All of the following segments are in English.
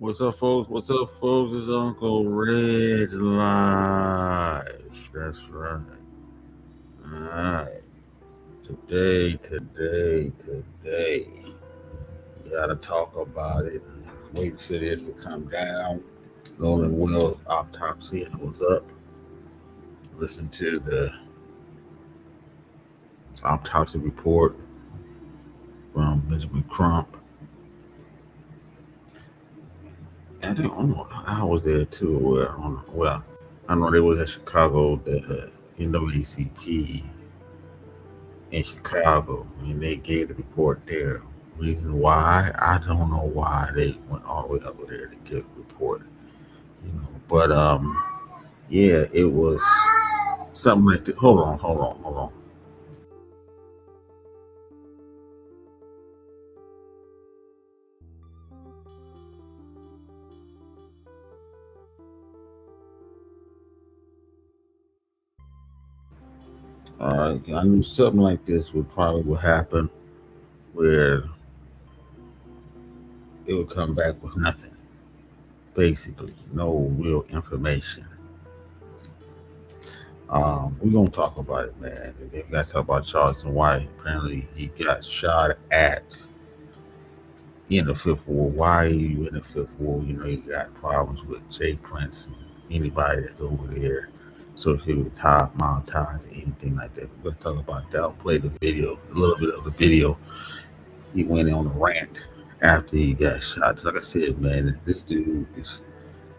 What's up, folks? What's up, folks? It's Uncle REG Live. That's right. All right. Today. We gotta talk about it. Waiting for this to come down. Nolan Wells Autopsy. I was up. Listen to the autopsy report from Benjamin Crump. And I was there too. Well, I know they was at Chicago, the NAACP in Chicago, and they gave the report there. Reason why, I don't know why they went all the way over there to get the report, But yeah, it was something like that. Hold on. All right, I knew something like this would happen, where it would come back with nothing, basically, no real information. We're gonna talk about it, man. We got to talk about Charleston White. Apparently, he got shot at in the Fifth Ward. Why are you in the Fifth Ward? You got problems with Jay Prince and anybody that's over there. So if you would top monetize or anything like that, we're gonna talk about that. I'll play the video, a little bit of the video. He went on a rant after he got shot. Like I said, man, this dude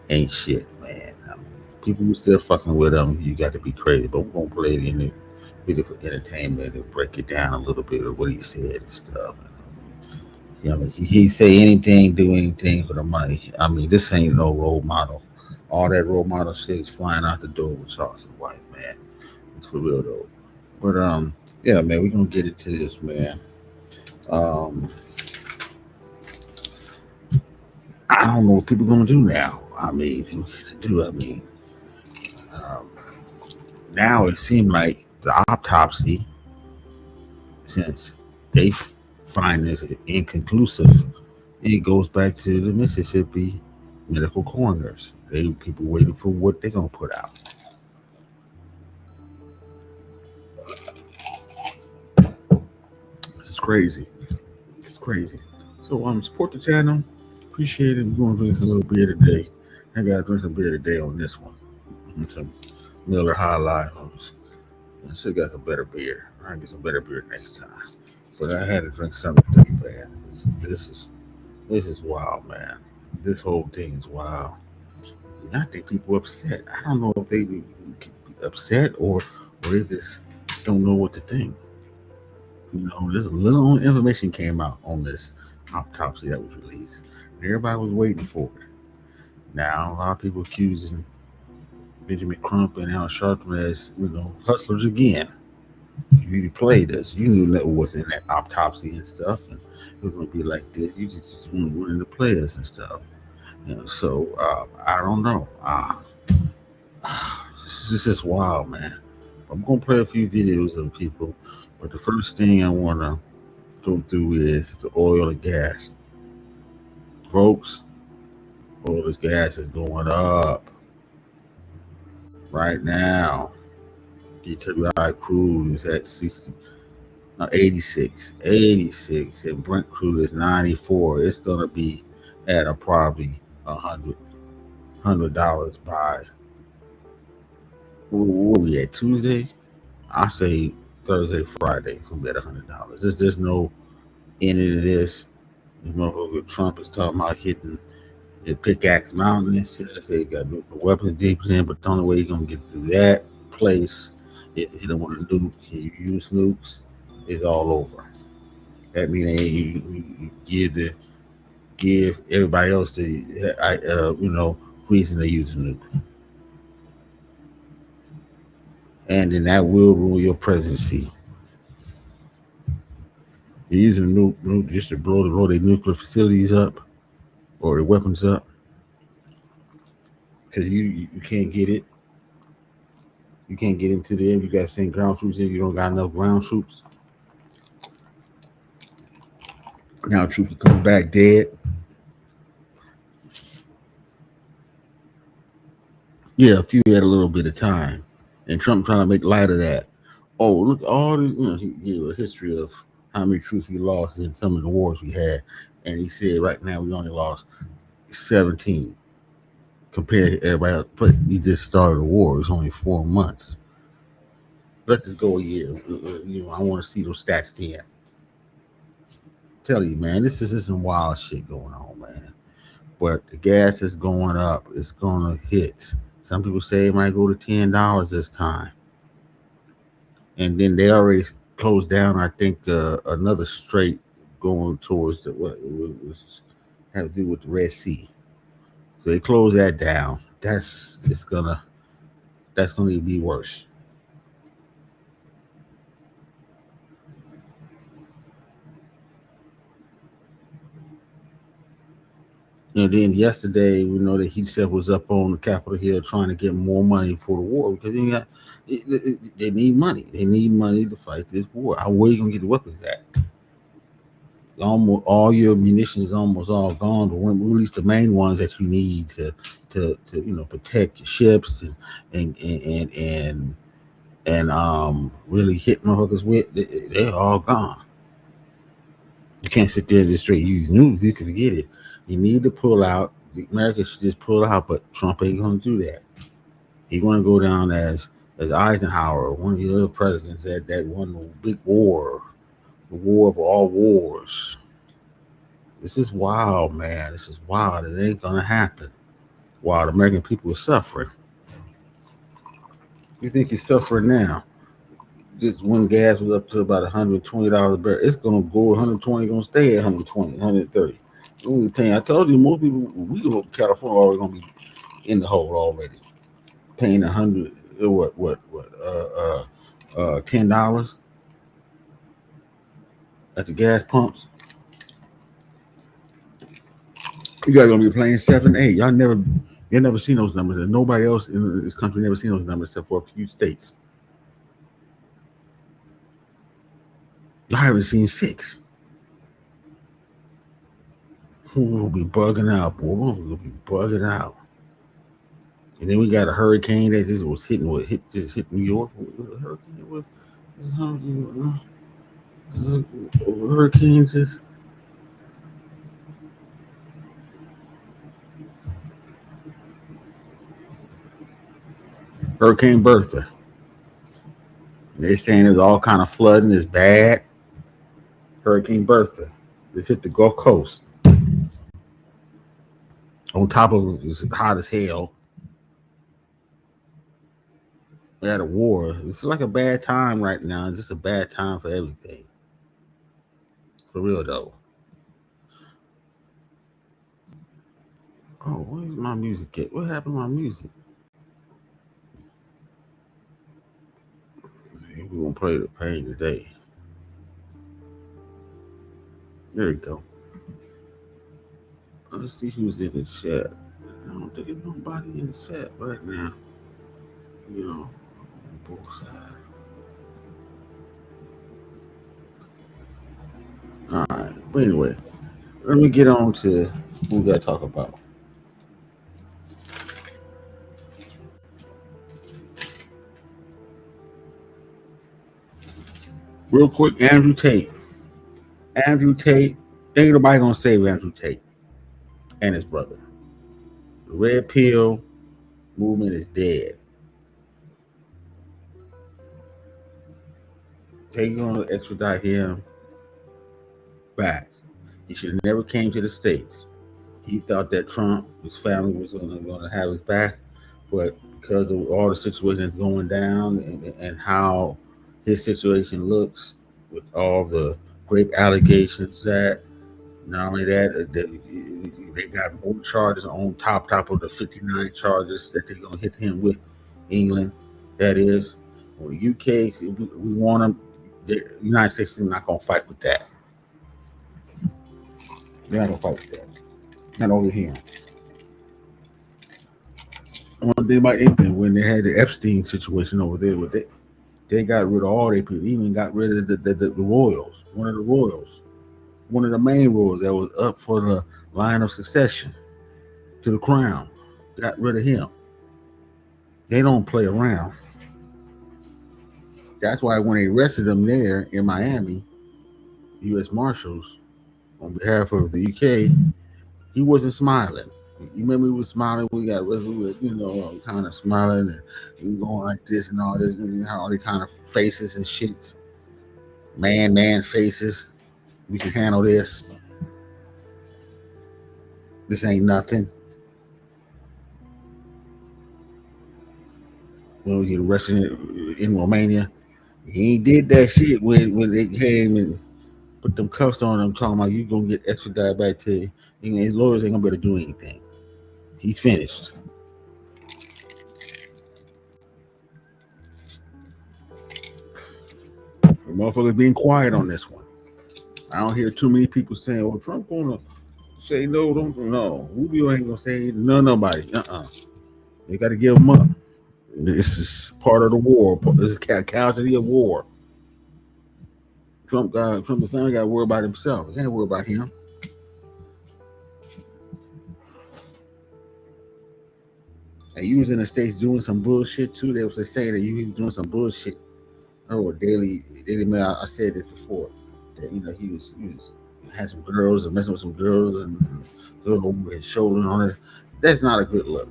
ain't shit, man. I mean, people who still fucking with him, you got to be crazy. But we're gonna play it in the video for entertainment and break it down a little bit of what he said and stuff. He say anything, do anything for the money. I mean, this ain't no role model. All that role model shit is flying out the door with Charleston White, man. It's for real though. But yeah, man, we're gonna get into this, man. Um, I don't know what people gonna do now. I mean, what gonna do? I mean, um, now it seemed like the autopsy, since they find this inconclusive, it goes back to the Mississippi medical coroners. People waiting for what they're gonna put out. It's crazy. It's crazy. So support the channel. Appreciate it. We're gonna drink a little beer today. I gotta drink some beer today on this one. And some Miller High Life. I should got some better beer. I'll get some better beer next time. But I had to drink something today, man. This is wild, man. This whole thing is wild. I think people are upset. I don't know if they be upset or they just don't know what to think. There's a little information came out on this autopsy that was released. Everybody was waiting for it. Now a lot of people accusing Benjamin Crump and Al Sharpton as hustlers again. You really played us. You knew that was in that autopsy and stuff, and it was gonna be like this. You just wanted to play us and stuff. So I don't know. This is wild, man. I'm gonna play a few videos of people, but the first thing I wanna go through is the oil and gas. Folks, oil and gas is going up right now. DWI crude is at 86, and Brent crude is 94. It's gonna be at probably $100 by, what we at, Tuesday? I say Thursday, Friday. It's gonna be at $100. There's no end to this. Trump is talking about hitting the Pickaxe Mountain and shit. They got weapons deep in, but the only way you're gonna get through that place is hit them with a nuke. You use nukes, it's all over. That means you give everybody else the reason to use a nuke, and then that will ruin your presidency. You're using a nuke just to blow their nuclear facilities up or their weapons up, because you can't get it. You can't get into them. You got to send ground troops in. You don't got enough ground troops. Ground troops are coming back dead. Yeah, a few had a little bit of time, and Trump trying to make light of that. Oh, look, all this, he gave a history of how many troops we lost in some of the wars we had, and he said right now we only lost 17 compared to everybody else. But he just started a war. It's only 4 months. Let this go a year. I want to see those stats then. Tell you, man, this is some wild shit going on, man. But the gas is going up. It's gonna hit. Some people say it might go to $10 this time. And then they already closed down, I think, another strait going towards the what it was had to do with the Red Sea. So they closed that down. That's gonna be worse. And then yesterday, we know that he said was up on the Capitol Hill trying to get more money for the war because they need money. They need money to fight this war. Where are you gonna get the weapons at? Almost all your munitions almost all gone, but at least the main ones that you need to protect your ships and really hit motherfuckers with, they're all gone. You can't sit there and just straight use news. You can forget it. You need to pull out. America should just pull out, but Trump ain't going to do that. He's going to go down as Eisenhower, one of the other presidents that won the big war, the war of all wars. This is wild, man. This is wild. It ain't going to happen while the American people are suffering. You think you're suffering now? Just when gas was up to about $120 a barrel, it's going to go 120, going to stay at 120, 130. I told you, most people, we go to California, are going to be in the hole already, paying $100, $10 at the gas pumps. You guys gonna be playing 7, 8. You never seen those numbers, and nobody else in this country never seen those numbers except for a few states. I haven't seen 6. We'll be bugging out, boy. We'll be bugging out. And then we got a hurricane that just was hit New York. Hurricane was hurricanes just. Hurricane Bertha. They're saying there's all kind of flooding. It's bad. Hurricane Bertha. It hit the Gulf Coast. On top of it, it's hot as hell. We had a war. It's like a bad time right now. It's just a bad time for everything. For real though. Oh, where's my music at? What happened to my music? We're gonna play the pain today. There we go. Let's see who's in the chat. I don't think there's nobody in the chat right now. On both sides. All right. But anyway, let me get on to what we gotta talk about. Real quick, Andrew Tate. Ain't nobody gonna save Andrew Tate and his brother. The red pill movement is dead. They're gonna extradite him back. He should have never came to the States. He thought that Trump, his family, was gonna have his back, but because of all the situations going down and how his situation looks with all the rape allegations, that not only that, they got more charges on top of the 59 charges that they're gonna hit him with. England, that is. Well, the UK, we want them. The United States is not gonna fight with that. They're not gonna fight with that. Not over here. One thing about England, when they had the Epstein situation over there with it, they got rid of all their people. Even got rid of the royals. One of the main royals that was up for the line of succession to the crown. Got rid of him. They don't play around. That's why when they arrested him there in Miami, U.S. Marshals, on behalf of the UK, he wasn't smiling. You remember he was smiling when we got arrested? We were, kind of smiling and going like this and all this, and all the kind of faces and shit. Man faces. We can handle this. This ain't nothing. When we get arrested in Romania, he did that shit when they came and put them cuffs on him, talking about you gonna get extradited back to England. His lawyers ain't gonna be able to do anything. He's finished. The motherfuckers being quiet on this one. I don't hear too many people saying, "Well, Trump gonna say no." Don't no. Rubio ain't gonna say nobody. They got to give him up. This is part of the war. This is casualty of war. Trump, the family got to worry about himself. They can't worry about him. And you was in the States doing some bullshit too. They was saying that you was doing some bullshit. Oh, Daily Mail. I said this before. That he had some girls and messing with some girls and girl over his shoulder and all that. That's not a good look.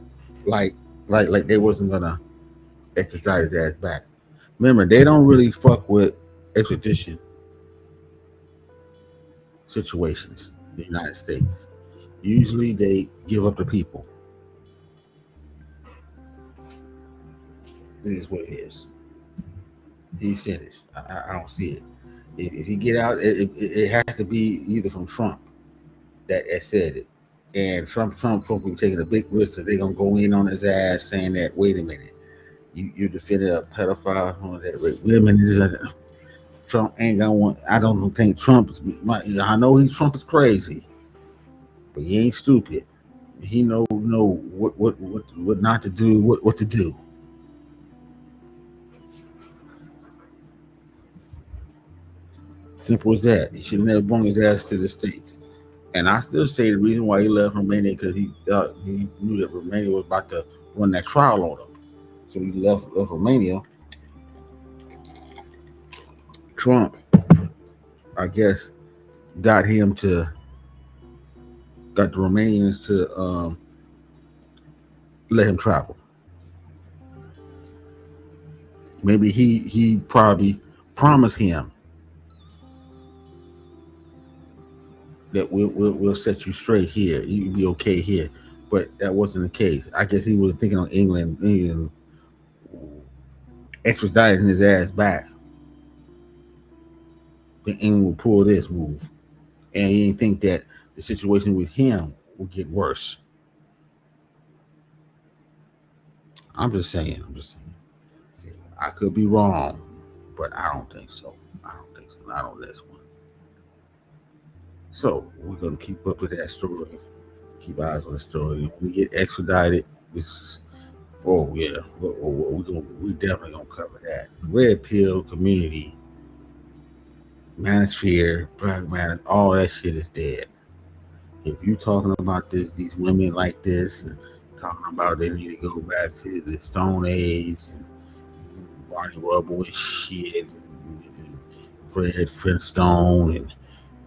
Like they wasn't gonna extradite his ass back. Remember, they don't really fuck with extradition situations in the United States. Usually they give up the people. It is what it is. He's finished. I don't see it. If he get out, it has to be either from Trump that said it. And Trump will be taking a big risk because they're going to go in on his ass saying that, wait a minute, you defended a pedophile that raped women. Trump ain't going to want, I don't think I know Trump is crazy, but he ain't stupid. He know what not to do, what to do. Simple as that. He should have never brought his ass to the States. And I still say the reason why he left Romania because he knew that Romania was about to run that trial on him. So he left Romania. Trump, I guess, got the Romanians to let him travel. Maybe he probably promised him that we'll set you straight here. You'll be okay here. But that wasn't the case. I guess he was thinking on England extraditing his ass back. Then England will pull this move. And he didn't think that the situation with him will get worse. I'm just saying. I could be wrong, but I don't think so. Not on this one. So we're gonna keep up with that story. Keep eyes on the story. When we get extradited, we definitely gonna cover that. Red pill community, manosphere, black man, all that shit is dead. If you talking about these women like this, and talking about they need to go back to the Stone Age and Barney Rubble and shit, and Fred Flintstone, and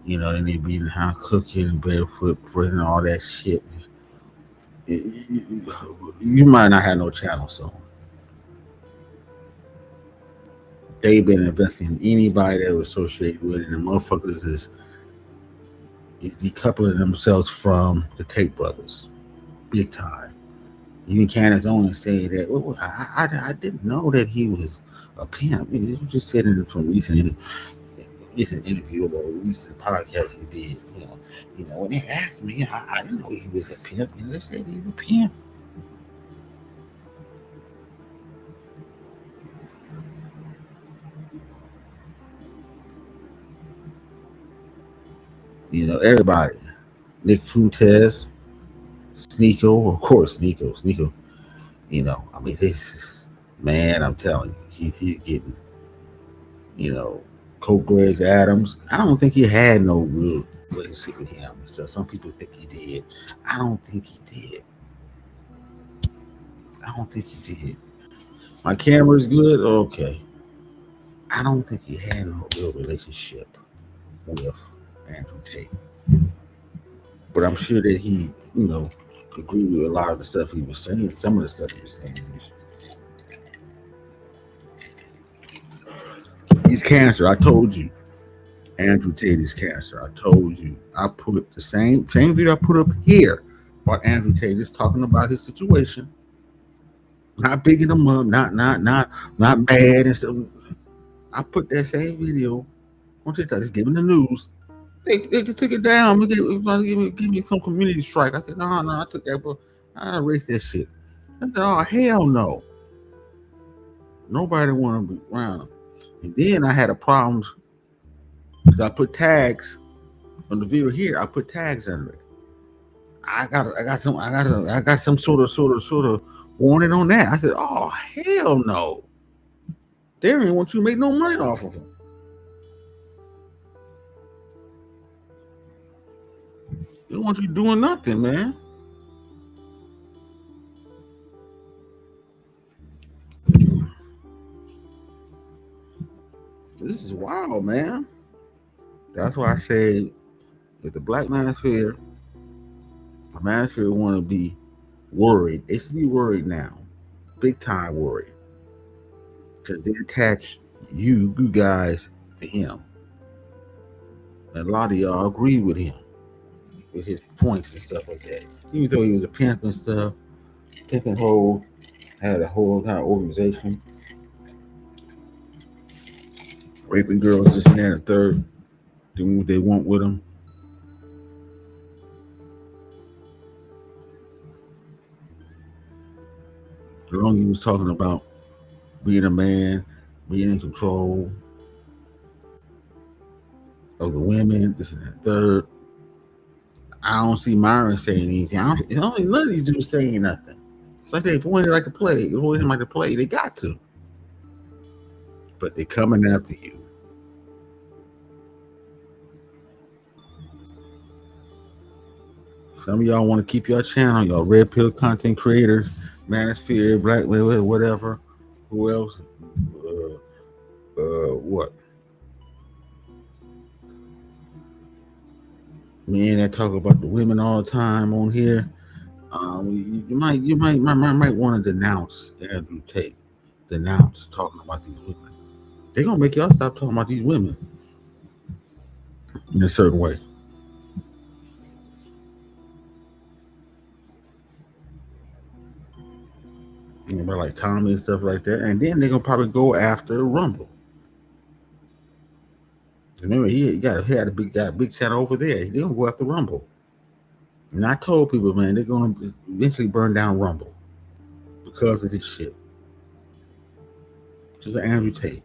they need to be in the house cooking, barefoot, and all that shit. You might not have no channel soon. They've been investing in anybody that was associated with it, and the motherfuckers is decoupling themselves from the Tate brothers, big time. Even Candace Owens saying that, well, I didn't know that he was a pimp. He was just said in some recent interview or a recent podcast he did. When they asked me, I didn't know he was a pimp. They said he's a pimp. Everybody. Nick Fuentes, Sneeko, of course, Sneeko. This is, man, I'm telling you, he's getting, Coke Greg Adams. I don't think he had no real relationship with him. So some people think he did. I don't think he did. My camera is good. Okay. I don't think he had no real relationship with Andrew Tate, but I'm sure that he, agreed with a lot of the stuff he was saying. Some of the stuff he was saying. He's cancer. I told you. Andrew Tate is cancer. I told you. I put the same video I put up here about Andrew Tate is talking about his situation. Not bigging him up, not mad and stuff. I put that same video on TikTok, just giving the news. They took it down. They trying to give me some community strike. I said, no, I took that, bro. I erased that shit. I said, oh, hell no. Nobody want to be around. And then I had a problem because I put tags on the video here. I put tags under it. I got some sort of warning on that. I said, oh, hell no. They don't even want you to make no money off of them. They don't want you doing nothing, man. This is wild, man. That's why I said, if the black manosphere want to be worried, they should be worried now. Big time worried. Because they attach you guys to him. And a lot of y'all agree with him, with his points and stuff like that. Even though he was a pimp and stuff, pimping whole, had a whole entire organization, raping girls, this and that, and third, doing what they want with them. The long he was talking about being a man, being in control of the women, this and that, third. I don't see Myron saying anything. None of these dudes saying nothing. It's like they like to play. They got to. But they're coming after you. Some of y'all want to keep your channel, y'all red pill content creators, manosphere, black, whatever. Who else? What? Men that talk about the women all the time on here. You might want to denounce Andrew Tate. Denounce talking about these women. They're gonna make y'all stop talking about these women in a certain way. Like Tommy and stuff like that, and then they're gonna probably go after Rumble. Remember, he had a big channel over there. They're gonna go after Rumble. And I told people, man, they're gonna eventually burn down Rumble because of this shit. Just an Andrew Tate.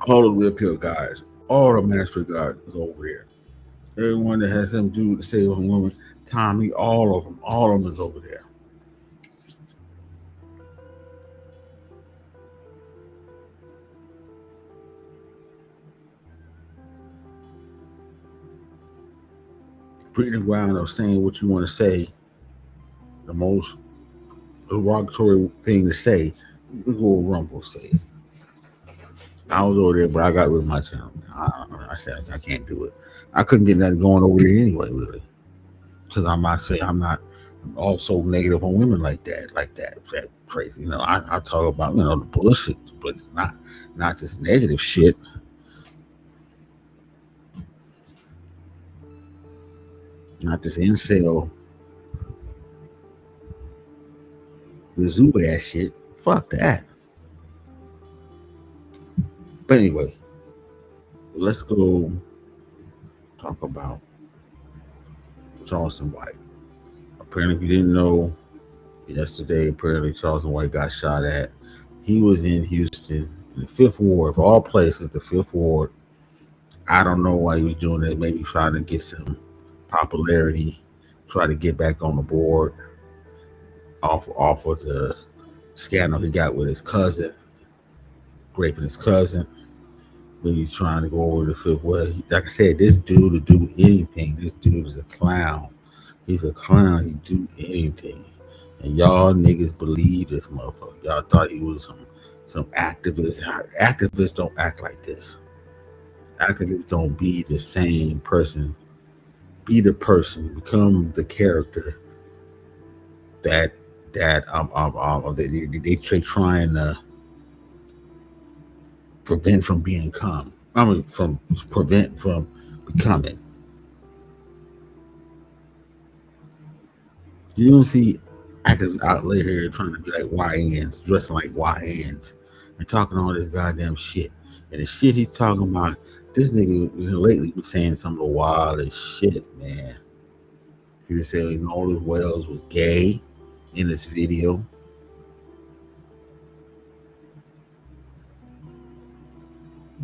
All the real pill guys, all the ministry guys is over there. Everyone that has something to do with the save on women, Tommy, all of them is over there. Breeding ground of saying what you want to say, the most derogatory thing to say, you go Rumble say it. I was over there, but I got rid of my channel. I said I can't do it. I couldn't get that going over there anyway, really, because I'm not also negative on women like that. That crazy. I talk about the bullshit, but not just negative shit. Not this incel, the Zuba ass shit. Fuck that. But anyway, let's go talk about Charleston White. Apparently, if you didn't know, yesterday, apparently Charleston White got shot at. He was in Houston, in the 5th Ward, of all places, the 5th Ward. I don't know why he was doing it. Maybe trying to get some popularity, try to get back on the board off of the scandal he got with his cousin, raping his cousin. when he's trying to go over the fifth. Well, like I said, this dude will do anything. This dude is a clown. He's a clown. He do anything. And y'all niggas believe this motherfucker. Y'all thought he was some activist. Activists don't act like this. Activists don't be the same person. Be the person. Become the character that they trying to prevent from being come. I mean, from prevent from becoming. You don't see actors out here trying to be like YNs, dressing like YNs, and talking all this goddamn shit. And the shit he's talking about, this nigga lately been saying some of the wildest shit, man. He was saying Nolan Wells was gay in this video.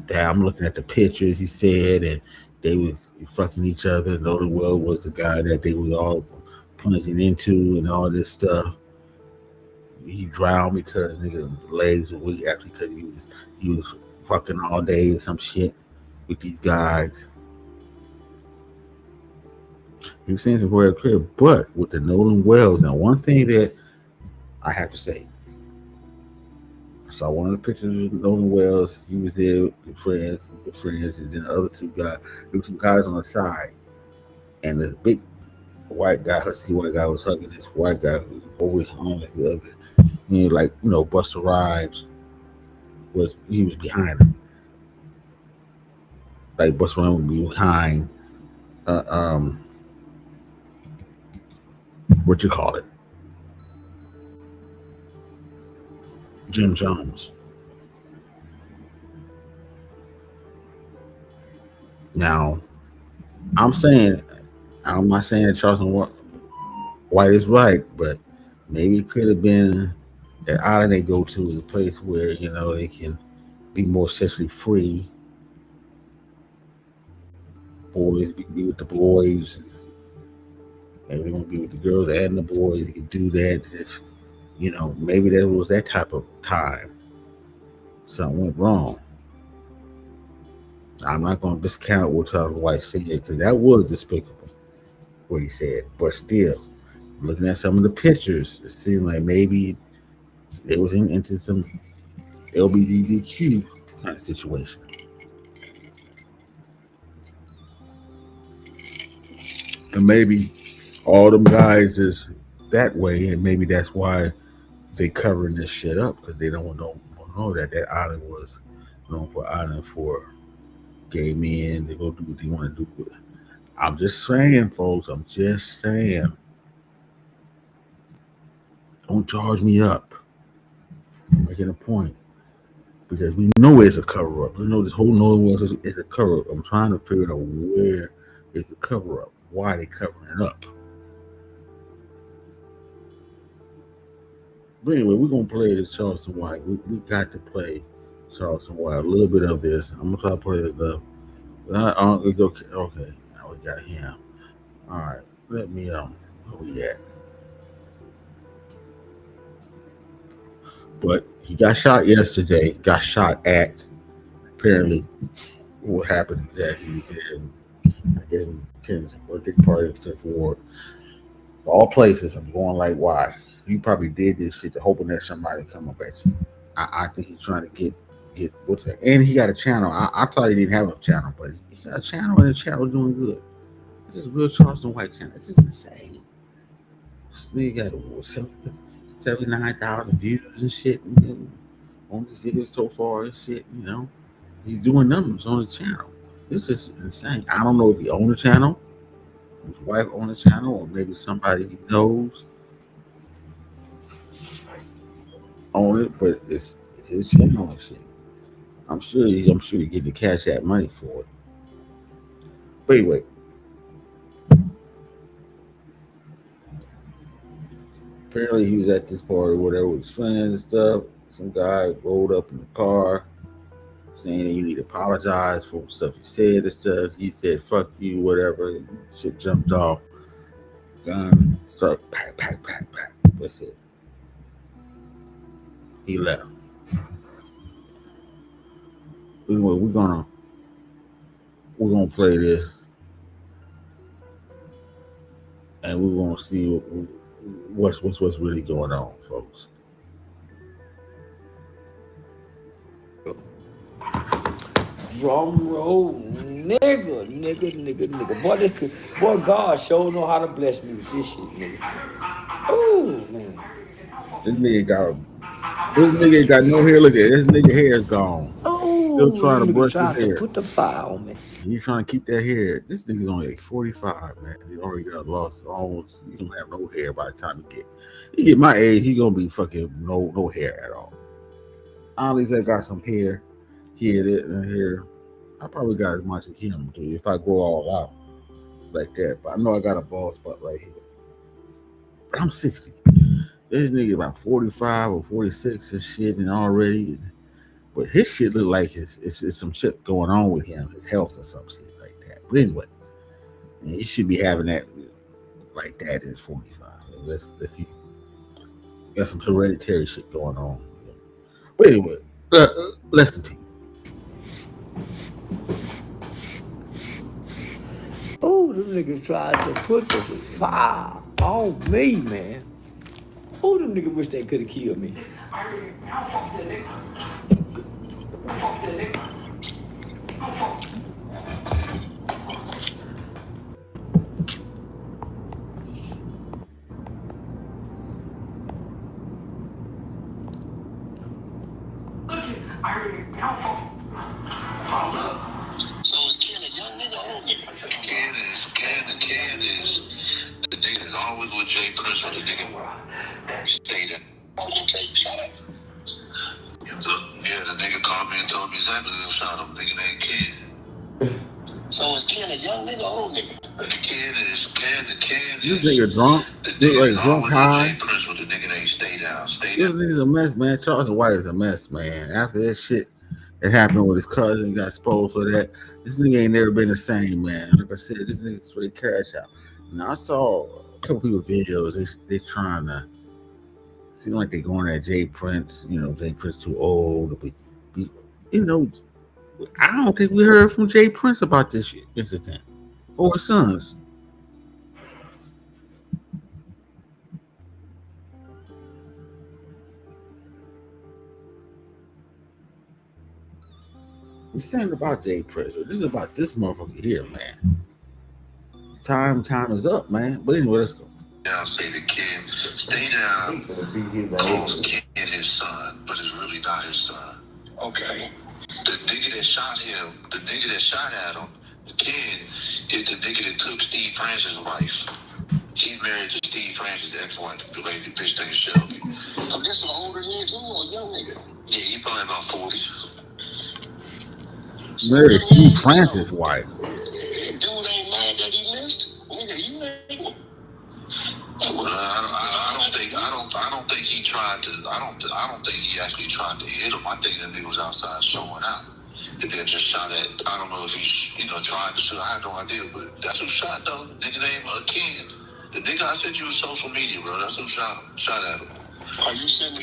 That I'm looking at the pictures, he said, and they was fucking each other. Nolan Wells was the guy that they was all plunging into and all this stuff. He drowned because nigga legs were weak after because he was fucking all day or some shit with these guys. He was saying it's very clear, but with the Nolan Wells, and one thing that I have to say, I saw one of the pictures of Nolan Wells. He was there with friends, and then the other two guys. There were some guys on the side, and this big white guy, husky white guy, was hugging this white guy who over his arm like the other. You know, like Busta Rhymes was behind him. Like Busta Rhymes would be behind what you call it? Jim Jones. Now, I'm not saying that Charleston White is right, but maybe it could have been that island they go to is a place where they can be more sexually free. Boys be with the boys, maybe they want to be with the girls and the boys. They can do that. It's, maybe that was that type of time. Something went wrong. I'm not going to discount what Charleston White said because that was despicable what he said, but still, looking at some of the pictures, it seemed like maybe they was into some LGBTQ kind of situation. And maybe all them guys is that way, and maybe that's why they covering this shit up because they don't know that island was known for island for gay men. They go do what they want to do with it. I'm just saying, folks. I'm just saying. Don't charge me up. I'm making a point. Because we know it's a cover up. We know this whole Nolan Wells is a cover up. I'm trying to figure out where is the cover up. Why are they covering it up? But anyway, we're going to play this Charleston White. We got to play Charleston White. A little bit of this. I'm going to try to play it. Okay. Now we got him. All right. Let me, where we at? But he got shot yesterday. Got shot at. Apparently, what happened is that he was in, I guess, Tim's birthday party in Fifth Ward. All places. I'm going like, why? You probably did this shit hoping that somebody come up at you. I think he's trying to get what's that? And he got a channel. I thought he didn't have a channel, but he got a channel, and the channel doing good. This is real Charleston White channel. This is insane. We got 79,000 views and shit on this video so far and shit. He's doing numbers on the channel. This is insane. I don't know if he owns the channel, his wife owns the channel, or maybe somebody he knows own it, but it's his channel and shit. I'm sure he get the Cash App money for it. But anyway, apparently he was at this party, whatever, with his friends and stuff. Some guy rolled up in the car saying that you need to apologize for stuff he said and stuff. He said, fuck you, whatever. Shit jumped off. Gun started pack. That's it. He left. Anyway, we're gonna play this, and we're gonna see what's really going on, folks. Drum roll, nigga. Boy, God sure know how to bless me with this shit, nigga. Oh man. This nigga got no hair. Look at it. This nigga hair is gone. Oh, still trying to brush his hair. To put the fire on me. He's trying to keep that hair. This nigga's only like 45, man. He already got lost almost. He's gonna have no hair by the time he get my age. He's gonna be fucking no hair at all. I at least I got some hair here and here. I probably got as much as him too if I grow all out like that. But I know I got a bald spot right here. But I'm 60. This nigga about 45 or 46 and shit, and already. But his shit look like it's some shit going on with him, his health or some shit like that. But anyway, he should be having that like that at 45. Let's see. Got some hereditary shit going on. But anyway, let's continue. Oh, them niggas tried to put the fire on me, man. Oh, them niggas wish they could have killed me. So is Ken a young nigga or old nigga? Ken is the nigga that's always with Jay Prince or the nigga stayed in. Okay, shut up. So, yeah, the nigga called me and told me exactly who shot him. Nigga named Ken. So is Ken a young nigga or old nigga? Ken is. This nigga drunk. The nigga like drunk high. Jay Prince with the nigga named Stay Down. This nigga's a mess, man. Charleston White is a mess, man. After that shit that happened with his cousin, got exposed for that. This nigga ain't never been the same, man. Like I said, this nigga straight cash out. Now I saw a couple people videos. They trying to seem like they going at Jay Prince. You know, Jay Prince too old to be. You know, I don't think we heard from Jay Prince about this shit incident or his sons. This ain't about Jay Prince. This is about this motherfucker here, man. Time is up, man. But anyway, let's go. Down, say the kid, stay down. Calls Ken his son, but it's really not his son. Okay. The nigga that shot him, the nigga that shot at him, Ken, is the nigga that took Steve Francis' wife. He married to Steve Francis' ex-wife, the lady bitch named Shelby. I'm just an older nigga too, or a young nigga? Yeah, he probably about 40. Married Steve Francis' wife. Dude ain't mad that he missed. Nigga, you ain't. Well, I don't think he tried to. I don't think he actually tried to hit him. I think that nigga was outside showing out, and then just shot at. I don't know if he, tried to shoot. I have no idea, but that's who shot though. Nigga named Ken. The nigga I sent you on social media, bro. That's who shot at him. Are you sending me?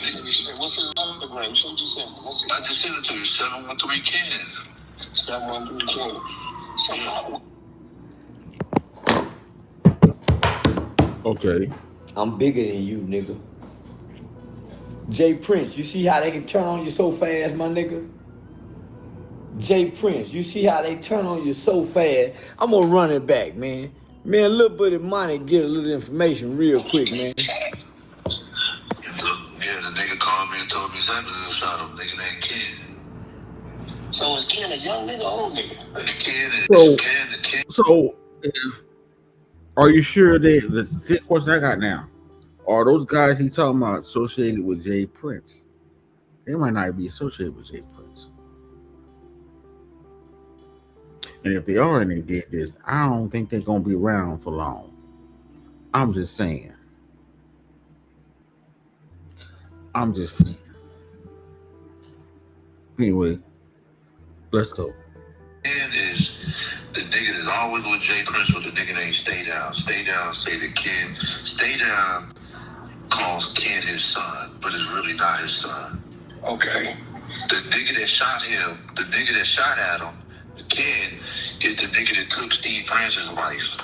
What's his number? What you send me? I just sent it to you. 713 Ken. 713 Ken. Okay. I'm bigger than you, nigga. Jay Prince, you see how they can turn on you so fast, my nigga? Jay Prince, you see how they turn on you so fast? I'm gonna run it back, man. Man, a little bit of money, get a little information real quick, man. Yeah, the nigga called me and told me exactly who shot him. Nigga named Ken. So is Ken a young nigga or old nigga? Ken. So, are you sure the question I got now, are those guys he talking about associated with Jay Prince? They might not be associated with Jay Prince. And if they are and they did this, I don't think they're going to be around for long. I'm just saying. Anyway, let's go. Ken is the nigga that's always with Jay Prince with the nigga named Stay Down. Stay Down, say to Ken. Stay Down calls Ken his son, but it's really not his son. Okay. The nigga that shot him, the nigga that shot at him, Ken, is the nigga that took Steve Francis' wife.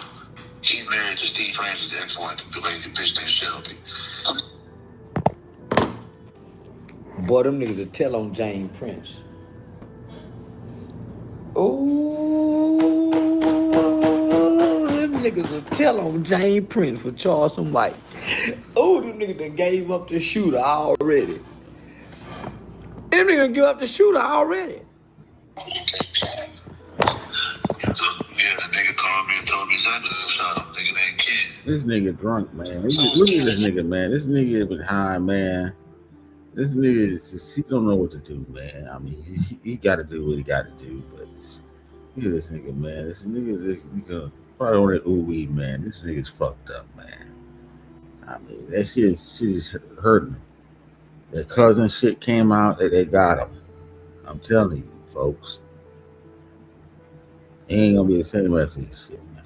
He married to Steve Francis' ex-wife, the lady bitch named Shelby. Boy, them niggas will tell on Jane Prince. Oh, them niggas will tell on Jane Prince for Charleston White. Oh, them niggas done gave up the shooter already. Them niggas give up the shooter already. So, yeah, the nigga called me and told me exactly who shot him. Nigga named Ken. This nigga drunk, man. Look at this nigga, man. This nigga been high, man. This nigga is just, he don't know what to do, man. I mean, he got to do what he got to do, but look at this nigga, man. This nigga probably on that ooh-wee, man. This nigga's fucked up, man. I mean, that shit is hurting him. That cousin shit came out that they got him. I'm telling you, folks. It ain't gonna be the same after this shit, man.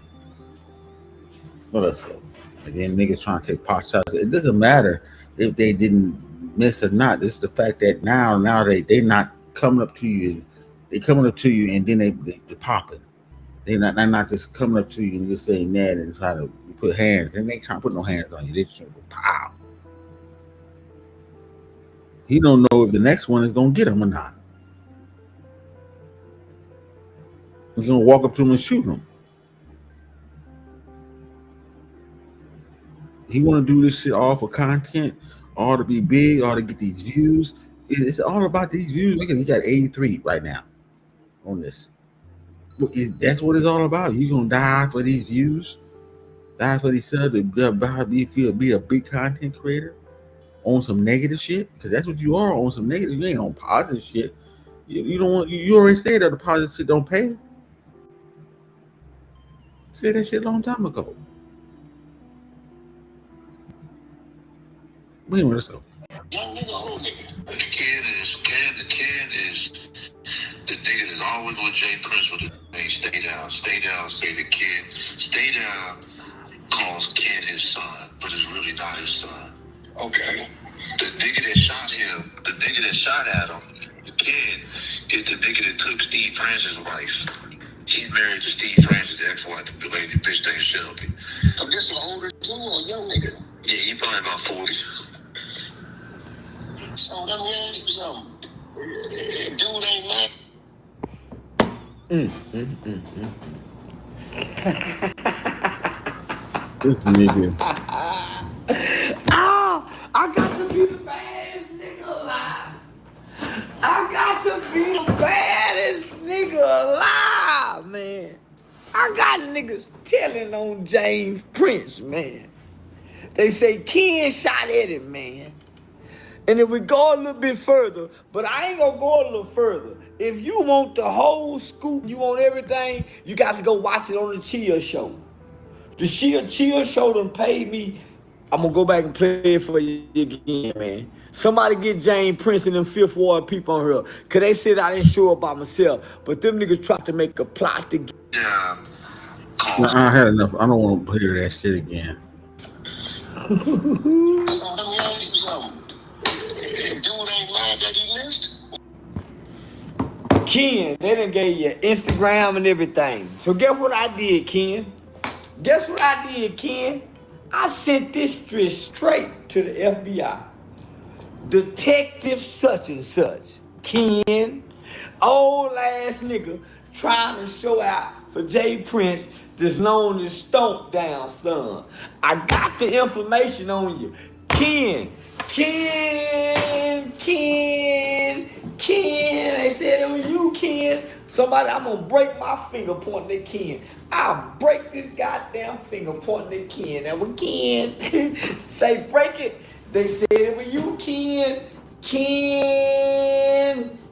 What else? And then niggas trying to take pot shots. It doesn't matter if they didn't miss or not. It's the fact that now they not coming up to you. They coming up to you and then they popping. They're not just coming up to you and just saying that and trying to put hands. And they trying to put no hands on you. They just pow. He don't know if the next one is gonna get him or not. He's gonna walk up to him and shoot him. He want to do this shit all for content, all to be big, all to get these views. It's all about these views because he got 83 right now on this. That's what it's all about. You gonna die for these views, die for these subs, be a big content creator on some negative shit, because that's what you are, on some negative. You ain't on positive shit. You don't want. You already said that the positive shit don't pay. Said that shit a long time ago. But anyway, let's go. Young nigga, old nigga. The kid is the nigga that's always with Jay Prince with the name stay down, say the kid, stay down, calls Ken his son, but it's really not his son. Okay. The nigga that shot him, the nigga that shot at him, Ken, is the nigga that took Steve Francis' wife. He married to Steve Francis' ex-wife, the lady bitch named Shelby. So this is an older dude or a young nigga? Yeah, he probably about 40. So let me ask you something. Dude ain't mad. This nigga. Oh, I got to be the baddest nigga alive. I got to be the baddest nigga alive, man. I got niggas telling on James Prince, man. They say Ken shot at him, man. And if we go a little bit further, but I ain't gonna go a little further. If you want the whole scoop, you want everything, you got to go watch it on the Chill Show. The Chill Show done paid me. I'm gonna go back and play it for you again, man. Somebody get Jane Prince and them Fifth Ward people on here. Cause they said I didn't show up by myself. But them niggas tried to make a plot to get. Yeah. I had enough. I don't want to hear that shit again. So let me ask you something. Dude ain't mad that he missed? Ken, they done gave you Instagram and everything. So guess what I did, Ken? Guess what I did, Ken? I sent this straight to the FBI. Detective such and such. Ken, old ass nigga, trying to show out for Jay Prince, that's known as Stomp Down Son. I got the information on you. Ken. They said it was you, Ken. Somebody, I'm gonna break my finger pointing at Ken. I'll break this goddamn finger pointing at Ken. That was Ken. Say, break it. They said it was you, Ken.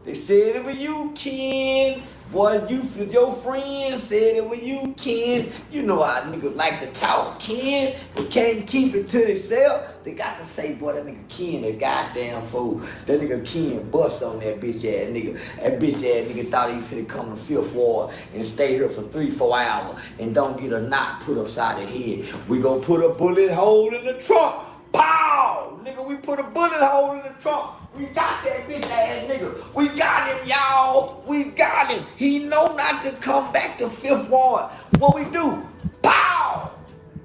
They said it was you, Ken. Boy, your friends said it was you, Ken. You know how niggas like to talk, Ken. They can't keep it to themselves. They got to say, boy, that nigga Ken, a goddamn fool. That nigga Ken bust on that bitch ass nigga. That bitch ass nigga thought he finna come to Fifth Ward and stay here for 3-4 hours and don't get a knot put upside the head. We gonna put a bullet hole in the trunk. Pow! Nigga, we put a bullet hole in the trunk. We got that bitch ass nigga. We got him, y'all. We got him. He know not to come back to Fifth Ward. What we do? Pow!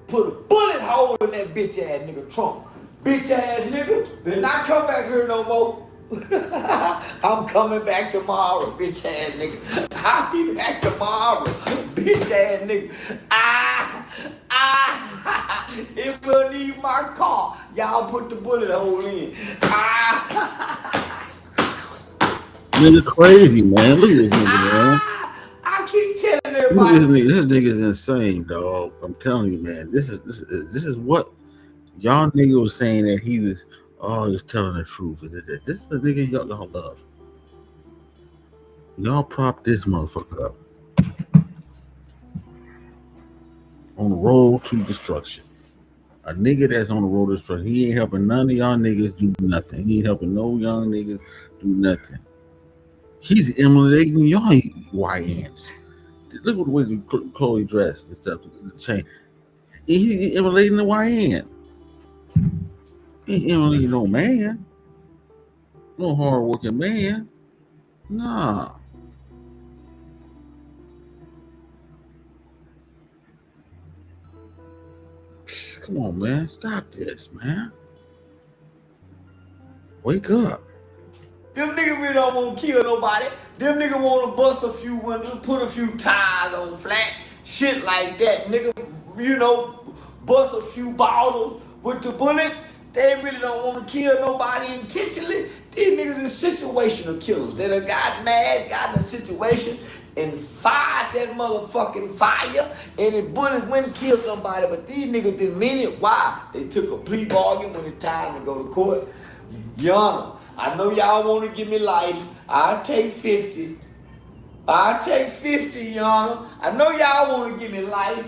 Put a bullet hole in that bitch ass nigga trunk. Bitch ass nigga, better not come back here no more. I'm coming back tomorrow, bitch ass nigga. I'll be back tomorrow, bitch ass nigga. It will leave my car. Y'all put the bullet hole in. Nigga crazy, man. Look at this nigga, man. I keep telling Look everybody. at this nigga. This nigga is insane, dog. I'm telling you, man. This is what y'all nigga was saying that he was telling the truth. This is the nigga y'all love. Y'all prop this motherfucker up on the road to destruction. A nigga that's on the road to destruction. He ain't helping none of y'all niggas do nothing. He ain't helping no young niggas do nothing. He's emulating y'all YNs. Look at the way Chloe dressed and stuff. The chain. He emulating the YN. He ain't emulating no man. No hard-working man. Nah. Come on, man. Stop this, man. Wake up. Them niggas really don't want to kill nobody. Them niggas want to bust a few windows, put a few tires on flat, shit like that. Nigga, you know, bust a few bottles with the bullets. They really don't want to kill nobody intentionally. These niggas is situational killers. They done got mad, got in a situation, and fired that motherfucking fire, and the bullet went and killed somebody. But these niggas didn't mean it. Why? They took a plea bargain when it's time to go to court. Your Honor, I know y'all want to give me life. I'll take 50. I'll take 50, Your Honor. I know y'all want to give me life,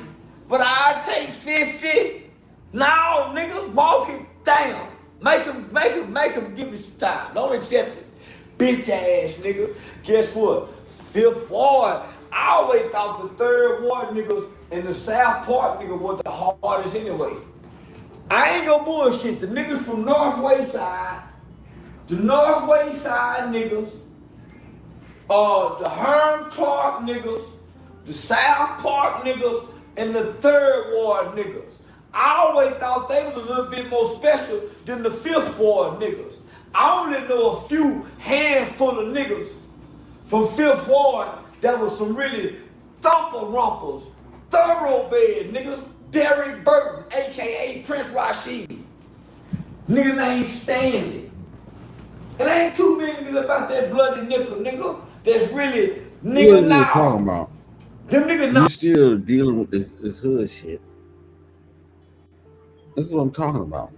but I'll take 50. No, nigga, walk it down. Make him give me some time. Don't accept it. Bitch ass nigga. Guess what? Fifth Ward. I always thought the third ward niggas and the South Park niggas were the hardest anyway. I ain't gonna bullshit. The niggas from Northway Side, the Northway Side niggas, the Hearn Clark niggas, the South Park niggas, and the third ward niggas. I always thought they was a little bit more special than the Fifth Ward niggas. I only know a few handful of niggas from Fifth Ward that was some really thumper rumpers, thoroughbred niggas. Derek Burton, aka Prince Rashid. Nigga ain't standing. It ain't too many niggas about that bloody nickel, nigga. That's really nigga What are now. you talking about? Them niggas now. You still dealing with this hood shit. That's what I'm talking about.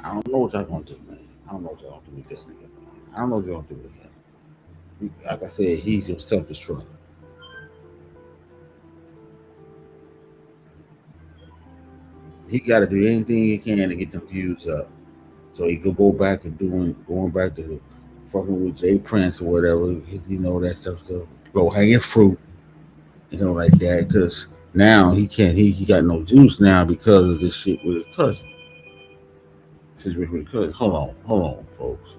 I don't know what y'all gonna do, man. I don't know what y'all gonna do with this nigga, man. I don't know what y'all gonna do with him. Like I said, he's gonna self-destruct. He got to do anything he can to get them views up, so he could go back and going back to the fucking with Jay Prince or whatever. You know that stuff, low hanging fruit, you know, like that. Because now he can't. He got no juice now because of this shit with his cousin. Situation with his cousin. Hold on, folks.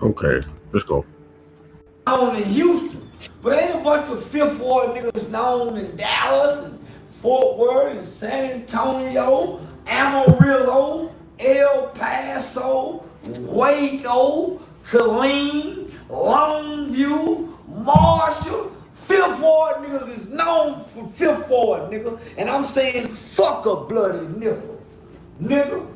Okay, let's go. Known in Houston, but ain't a bunch of Fifth Ward niggas known in Dallas and Fort Worth and San Antonio, Amarillo, El Paso, Waco, Killeen, Longview, Marshall. Fifth Ward niggas is known for Fifth Ward, nigga. And I'm saying fuck a bloody nigga. Nigga.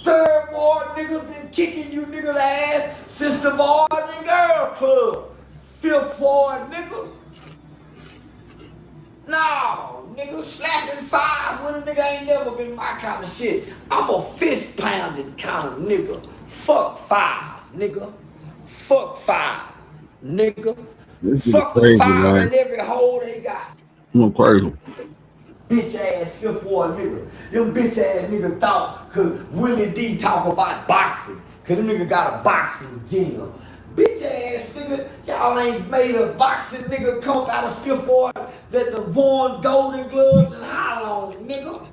Third Ward niggas been kicking you niggas ass since the Boys and Girl Club. Fifth Ward niggas. No, nigga, slapping five with a nigga ain't never been my kind of shit. I'm a fist pounding kind of nigga. Fuck five, nigga. Fuck five, nigga. Fuck the five in every hole they got. I'm crazy. Bitch ass Fifth Ward nigga. Them bitch ass nigga thought cause Willie D talk about boxing. Cause them nigga got a boxing gym. Bitch ass nigga, y'all ain't made a boxing nigga come out of Fifth Ward that done worn golden gloves and how long, nigga?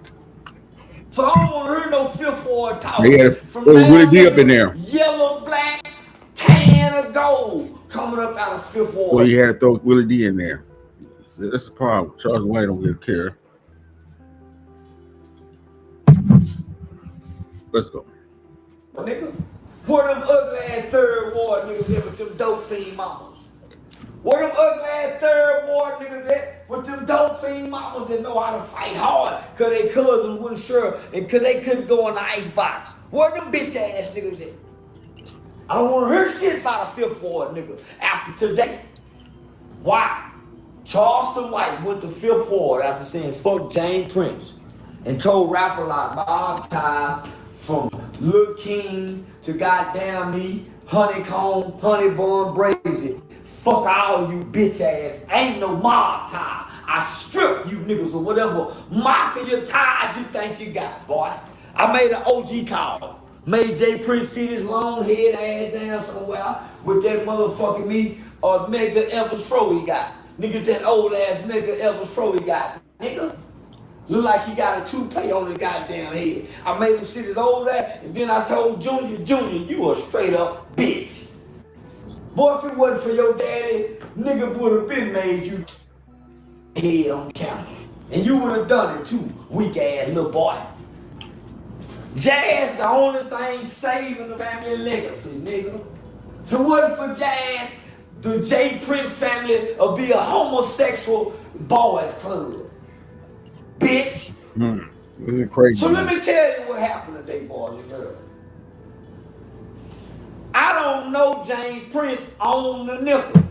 So I don't wanna hear no Fifth Ward talk. Yeah, from Willie D up in there. Yellow, black, tan, or gold coming up out of Fifth Ward. So he had to throw Willie D in there. So that's the problem. Charleston White don't give a care. Let's go. Nigga, where them ugly ass Third Ward niggas at with them dope fiend mamas? Where them ugly ass Third Ward niggas at with them dope fiend mamas that know how to fight hard cause they cousins wasn't sure and cause they couldn't go in the ice box? Where them bitch ass niggas at? I don't wanna hear shit about a Fifth Ward nigga after today. Why? Charleston White went to Fifth Ward after saying fuck James Prince and told rapper like Bob Ty from Lil King to goddamn me, Honeycomb, Honey Bun, Brazy. Fuck all you bitch ass. Ain't no mob tie. I strip you niggas or whatever mafia ties you think you got, boy. I made an OG call. Made Jay Prince see this long head ass down somewhere with that motherfucking me or Mega Evers Fro he got. Nigga, that old ass Mega Evers Fro he got. Nigga. Look like he got a toupee on his goddamn head. I made him sit his old ass, and then I told Junior, you a straight up bitch. Boy, if it wasn't for your daddy, nigga would have been made you head on camera. And you would have done it too, weak ass little boy. Jazz, the only thing saving the family legacy, nigga. If it wasn't for Jazz, the J Prince family will be a homosexual boys club. Bitch. This is crazy. So let me tell you what happened today, boys and girls. I don't know James Prince on the nipple.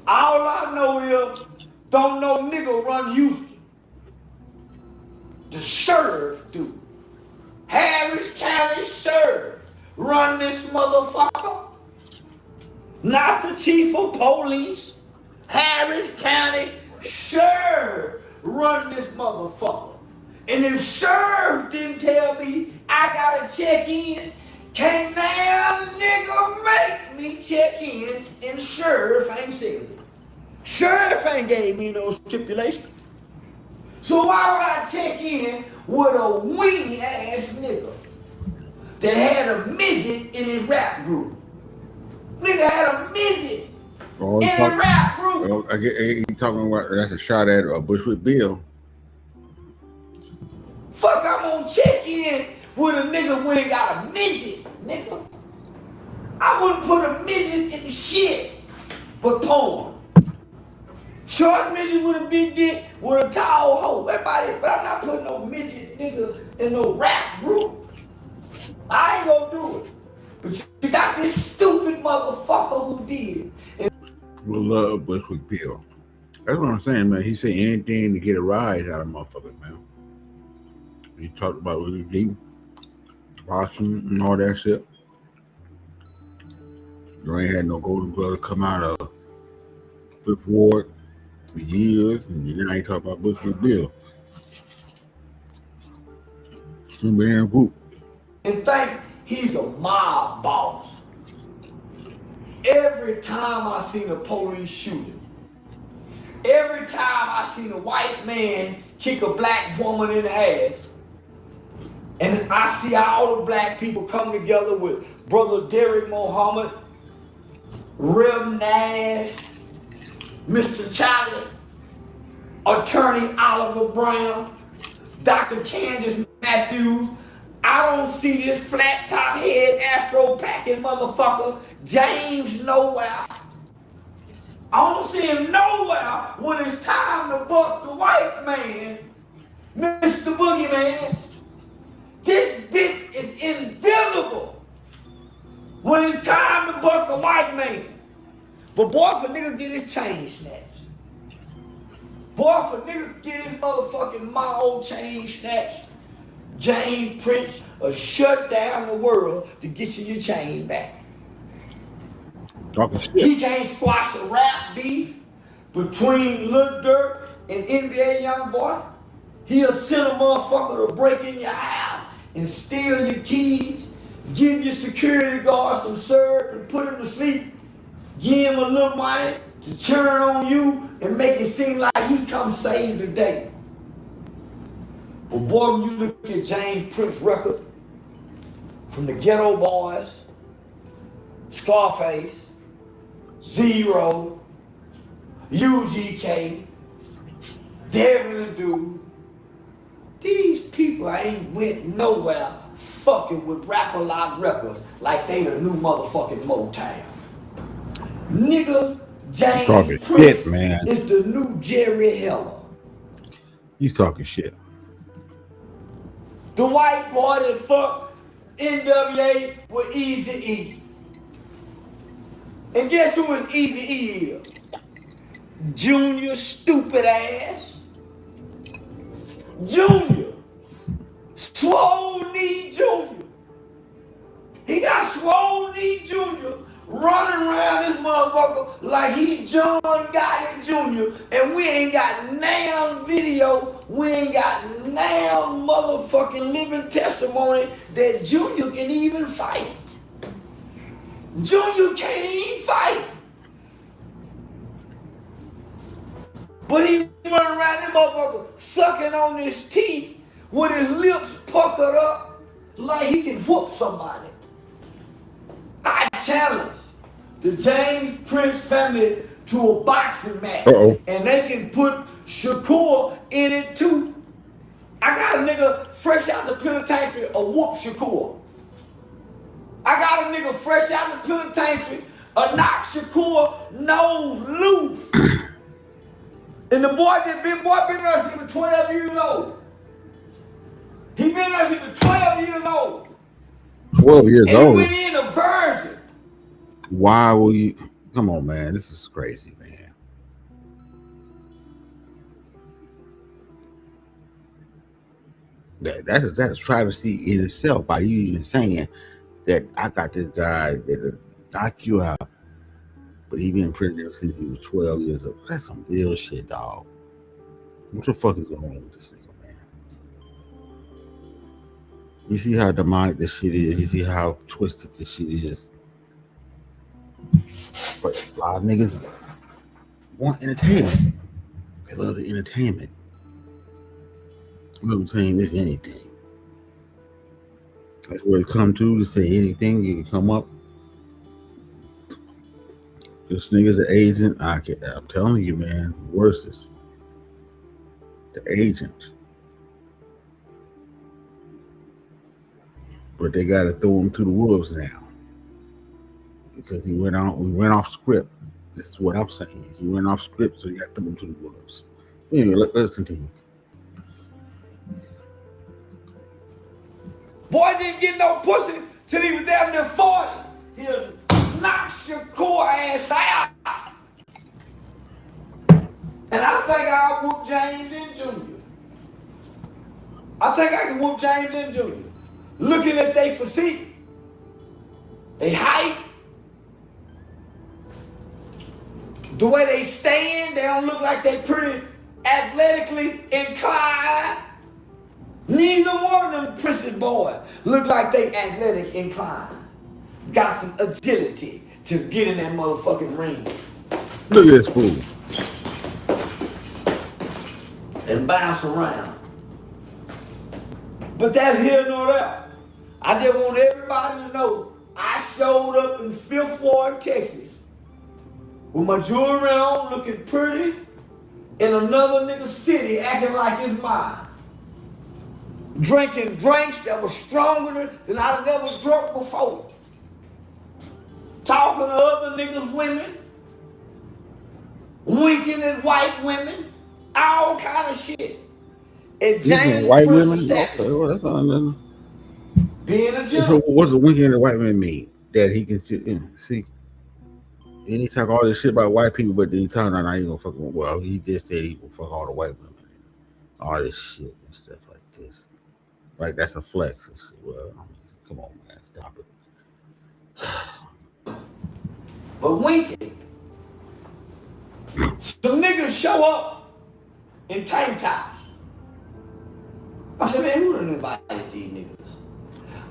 All I know is, don't know nigga run Houston. The sheriff do. Harris County Sheriff run this motherfucker. Not the chief of police. Harris County Sheriff run this motherfucker. And if sheriff didn't tell me I gotta check in, can't now nigga make me check in, and sheriff ain't said it. Sheriff ain't gave me no stipulation. So why would I check in with a weenie ass nigga that had a midget in his rap group? Nigga had a midget in a rap group. Well, he talking about that's a shot at Bushwick Bill. Fuck, I'm gonna check in with a nigga who ain't got a midget, nigga. I wouldn't put a midget in shit but porn. Short midget with a big dick with a tall hoe. Everybody, but I'm not putting no midget nigga in no rap group. I ain't gonna do it. But you got this stupid motherfucker who did. We love Bushwick Bill. That's what I'm saying, man. He said anything to get a rise out of motherfuckers, man. He talked about what he did, Boston and all that shit. You ain't had no Golden Glove come out of Fifth Ward for years, and now he talk about Bushwick Bill. Some damn group. And think he's a mob boss. Every time I seen a police shooting, every time I seen a white man kick a black woman in the ass, and I see all the black people come together with Brother Derek Muhammad, Rev Nash, Mr. Charlie, Attorney Oliver Brown, Dr. Candace Matthews. I don't see this flat top head afro packing motherfucker, James, nowhere. I don't see him nowhere when it's time to buck the white man, Mr. Boogeyman. This bitch is invisible when it's time to buck the white man. But boy, for nigga get his chain snatched. Boy, for nigga get his motherfucking Mao chain snatched, James Prince will shut down the world to get you your chain back. Talking shit. He can't squash a rap beef between Lil Durk and NBA Youngboy. He'll send a motherfucker to break in your house and steal your keys, give your security guard some syrup and put him to sleep, give him a little money to turn on you and make it seem like he come save the day. But boy, when you look at James Prince record from the Ghetto Boys, Scarface, Zero, UGK, Devin the Dude, these people ain't went nowhere fucking with Rap-A-Lot Records like they the new motherfucking Motown. Nigga, James Prince man. is the new Jerry Heller. You talking shit. The white boy that fucked NWA with Eazy-E. And guess who his Eazy-E is? Junior stupid ass. Junior. Swole Knee Junior. He got Swole Knee Junior running around this motherfucker like he John Gotti Jr. And we ain't got now video, we ain't got now motherfucking living testimony that Junior can even fight. Junior can't even fight. But he running around this motherfucker sucking on his teeth with his lips puckered up like he can whoop somebody. I challenge the James Prince family to a boxing match. And they can put Shakur in it too. I got a nigga fresh out the penitentiary, a whoop Shakur. I got a nigga fresh out the penitentiary, a knock Shakur nose loose. And the boy been there since he was 12 years old. He been there since he was 12 years old. 12 years and old. He went in a virgin. Why will you? Come on, man. This is crazy, man. That's travesty in itself by you even saying that I got this guy that knock you out, but he been in prison since he was 12 years old. That's some ill shit, dog. What the fuck is going on with this nigga, man? You see how demonic this shit is. You see how twisted this shit is. But a lot of niggas want entertainment. They love the entertainment. You know what I'm saying? It's anything. That's where it come to say anything. You can come up. This nigga's an agent. I'm telling you, man. Worse is the agent. But they got to throw him to the wolves now because we went off script. This is what I'm saying. He went off script, so you got to throw him to the wolves. Anyway, let's continue. Boy didn't get no pussy till he was damn near 40. He'll knock Shakur ass out. And I think I'll whoop James and Jr. I think I can whoop James and Jr. Looking at their physique, they height, the way they stand, they don't look like they pretty athletically inclined. Neither one of them princess boys look like they athletic inclined. Got some agility to get in that motherfucking ring. Look at this fool. And bounce around. But that's here nor there. I just want everybody to know I showed up in 5th Ward, Texas with my jewelry on, looking pretty, in another nigga city acting like it's mine. Drinking drinks that were stronger than I've never drunk before. Talking to other niggas' women. Winking at white women. All kind of shit. And James white women? Okay, well, that's not nothing. Being a Jew. So what's the winking at the white man mean? That he can see. And he talk all this shit about white people, but then he talking about he gonna fuck with, well, he just said he gonna fuck all the white women. All this shit and stuff like this. Like that's a flex and shit. Well, I mean, come on, man, stop it. But winking. Some niggas show up in tank tops. I said, man, who done invited these niggas?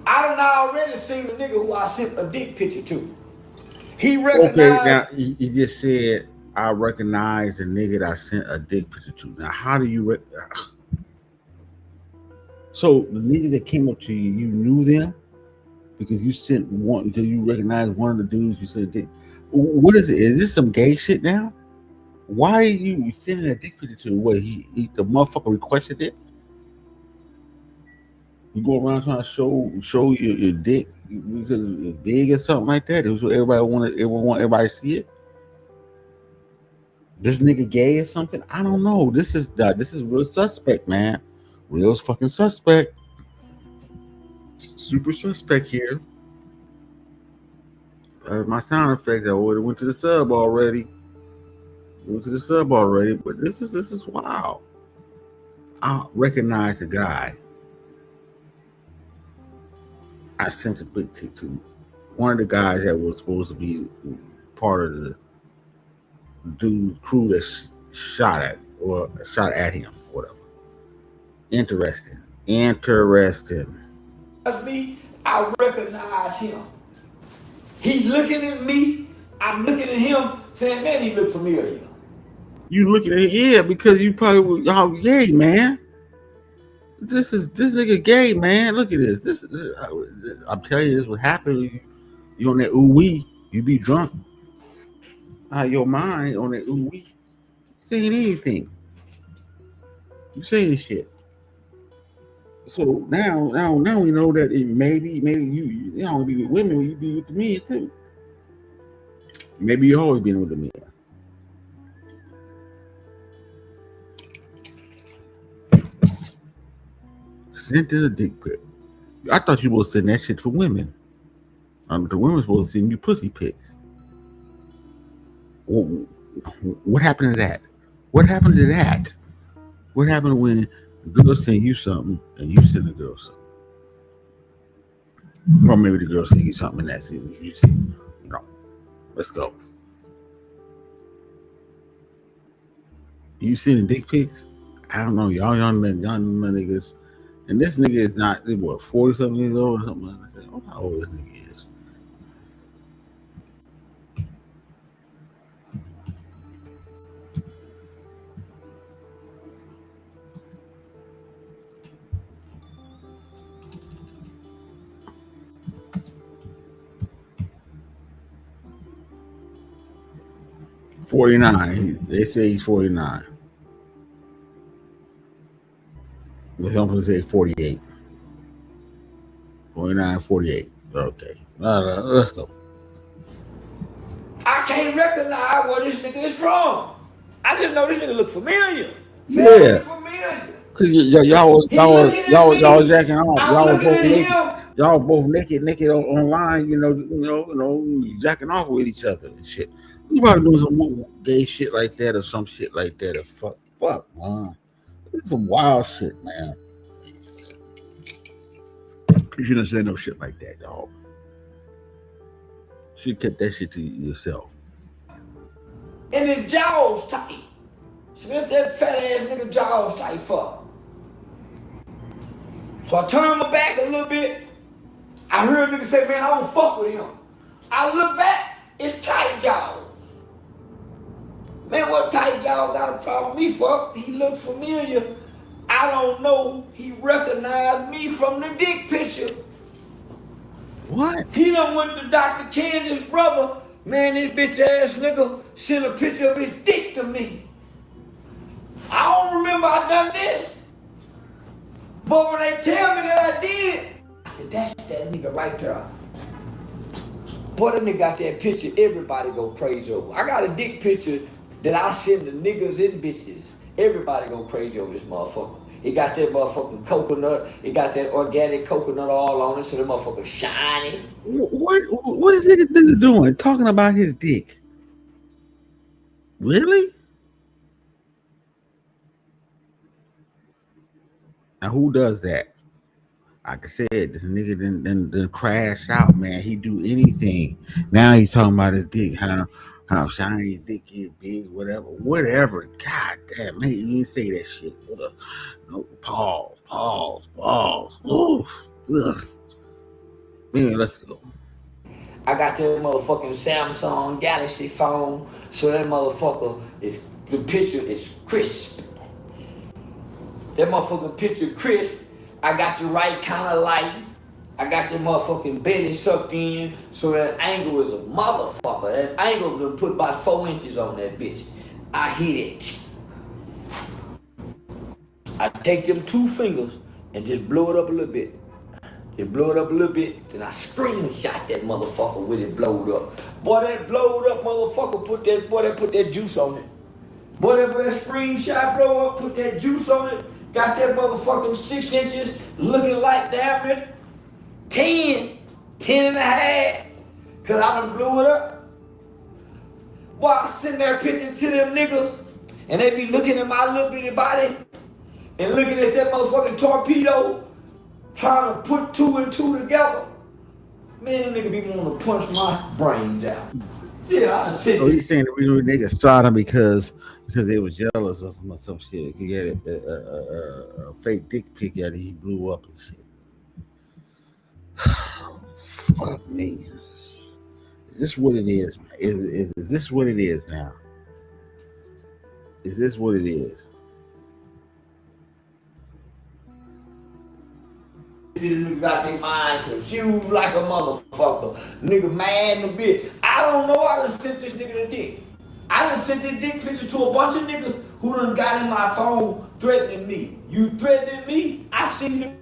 I done already seen the nigga who I sent a dick picture to. He recognized. Okay, now you just said I recognize the nigga that I sent a dick picture to. Now, how do you? So the nigga that came up to you, you knew them because you sent one because you recognized one of the dudes you sent a dick. What is it? Is this some gay shit now? Why are you sending a dick picture to? What he the motherfucker requested it? You go around trying to show your dick because it's big or something like that. It was what everybody want everybody to see it. This nigga gay or something? I don't know. This is real suspect, man. Real fucking suspect. Super suspect here. My sound effects, I already went to the sub already. But this is wow. I recognize the guy. I sent a big tick to one of the guys that was supposed to be part of the dude's crew that shot at him, whatever. Interesting. That's me. I recognize him. He looking at me. I'm looking at him, saying, "Man, he look familiar." You looking at it, because you probably y'all gay, man. This nigga gay, man. Look at this. I'm telling you, this would happen. You on that ooh wee, you be drunk out of your mind on that ooh wee. Saying anything. You saying shit. So now we know that maybe you don't be with women, you be with the men too. Maybe you always been with the men. Sent to the dick pic. I thought you were sending that shit for women. The women supposed to send you pussy pics. What happened to that? What happened to that? What happened when the girl send you something and you send the girl something? Or maybe the girl send you something and that's it. You say, no, let's go. You sending dick pics? I don't know. Y'all young niggas. And this nigga is not, what, 40-something years old or something like that? I don't know how old this nigga is. $49. They say he's 49. Some people say 48. 49, 48. Okay. Let's go. I can't recognize where this nigga is from. I just know this nigga look familiar. Yeah. Familiar. Cause y'all was jacking off. Y'all both naked online. You know, jacking off with each other and shit. You probably doing some gay shit like that or some shit like that or fuck, man. This is some wild shit, man. You shouldn't say no shit like that, dog. You should kept that shit to yourself. And his jaws tight. Smith that fat ass nigga jaws tight fuck. So I turned my back a little bit. I heard a nigga say, man, I don't fuck with him. I look back, it's tight jaws. Man, what tight jaws got a problem with me for? He looked familiar. I don't know. He recognized me from the dick picture. What? He done went to Dr. Candy's brother. Man, this bitch ass nigga sent a picture of his dick to me. I don't remember I done this. But when they tell me that I did, I said, that's that nigga right there. Boy, that nigga got that picture, everybody go crazy over. I got a dick picture that I send to niggas and bitches. Everybody go crazy over this motherfucker. It got that motherfucking coconut. It got that organic coconut all on it, so the motherfucker shiny. What is this nigga doing? Talking about his dick? Really? Now who does that? Like I said, this nigga didn't crash out, man. He do anything. Now he's talking about his dick, how shiny his dick is, big, whatever. God damn, man, you didn't say that shit. No, pause. Oof. Ugh. Man, let's go. I got that motherfucking Samsung Galaxy phone, so that motherfucker the picture is crisp. That motherfucking picture crisp. I got the right kind of light. I got your motherfucking belly sucked in, so that angle is a motherfucker. That angle gonna put about 4 inches on that bitch. I hit it. I take them 2 fingers and just blow it up a little bit. Just blow it up a little bit, then I screenshot that motherfucker with it blowed up. Boy, that blowed up motherfucker put that juice on it. Boy, that screenshot blow up, put that juice on it. Got that motherfucking 6 inches looking like damn it 10 and a half. Cause I done blew it up. Boy, I sitting there pitching to them niggas and they be looking at my little bitty body and looking at that motherfucking torpedo trying to put 2 and 2 together. Man, them niggas be wanting to punch my brains out. Yeah, I said. So he's saying that we niggas shot him because they was jealous of him or some shit. He had a fake dick pic out and he blew up and shit. Fuck me. Is this what it is? Is this what it is now? Is this what it is? This nigga got their mind confused like a motherfucker. Nigga mad in a bit. I don't know. I done sent this nigga the dick. I done sent this dick picture to a bunch of niggas who done got in my phone threatening me. You threatening me? I seen you.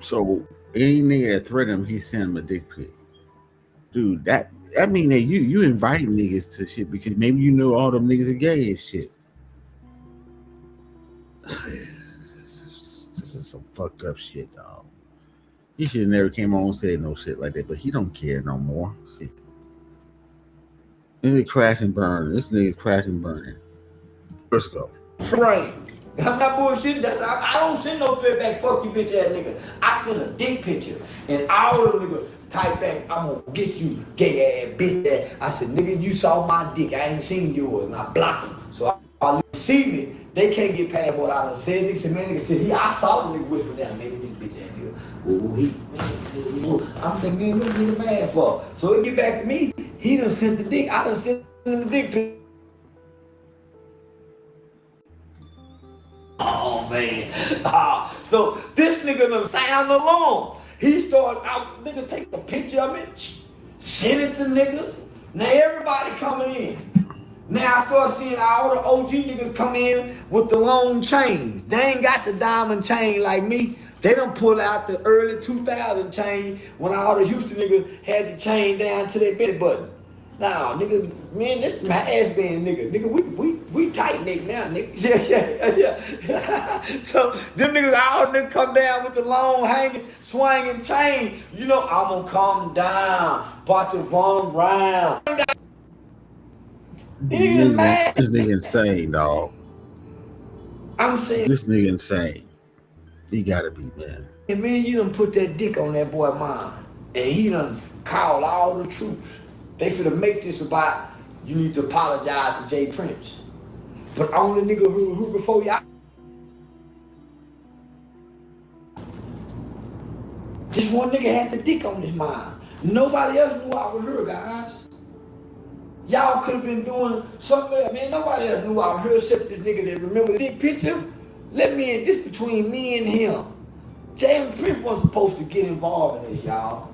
So any nigga that threatened him, he sent him a dick pic. Dude, that I mean that you invite niggas to shit because maybe you know all them niggas are gay and shit. This is some fucked up shit, dog. He should have never came on and said no shit like that, but he don't care no more. Shit. This nigga crash and burn. This nigga crash and burning. Let's go. Frame. I'm not bullshitting. I don't send no feedback. Fuck you, bitch ass nigga. I send a dick picture, and all the niggas type back, I'm gonna get you, gay ass bitch ass. I said, nigga, you saw my dick. I ain't seen yours, and I blocked them. So I see me. They can't get past what I done said. Nigga said, man, nigga said, I saw the nigga whisper down, nigga, this bitch ass nigga. I'm thinking, what nigga mad for? So it get back to me. He done sent the dick. I done sent the dick picture. Oh man. So this nigga done sound alarm. He started out, nigga take a picture of it, send it to niggas. Now everybody coming in. Now I start seeing all the OG niggas come in with the long chains. They ain't got the diamond chain like me. They done pull out the early 2000 chain when all the Houston niggas had the chain down to their belly button. Nah, nigga, man, this my ass band nigga. Nigga, we tight nigga now, nigga. Yeah. So them niggas all niggas come down with the long hanging, swinging chain. You know, I'm gonna calm down, about to run around. This nigga insane, dog. I'm saying this nigga insane. He gotta be, man. And man, you done put that dick on that boy mind. And he done called all the troops. They finna make this about you need to apologize to Jay Prince. But only nigga who before y'all. Just one nigga had the dick on his mind. Nobody else knew I was her, guys. Y'all could have been doing something else. Man, nobody else knew I was her except this nigga that remember the dick picture. Let me in, this between me and him. Jay Prince wasn't supposed to get involved in this, y'all.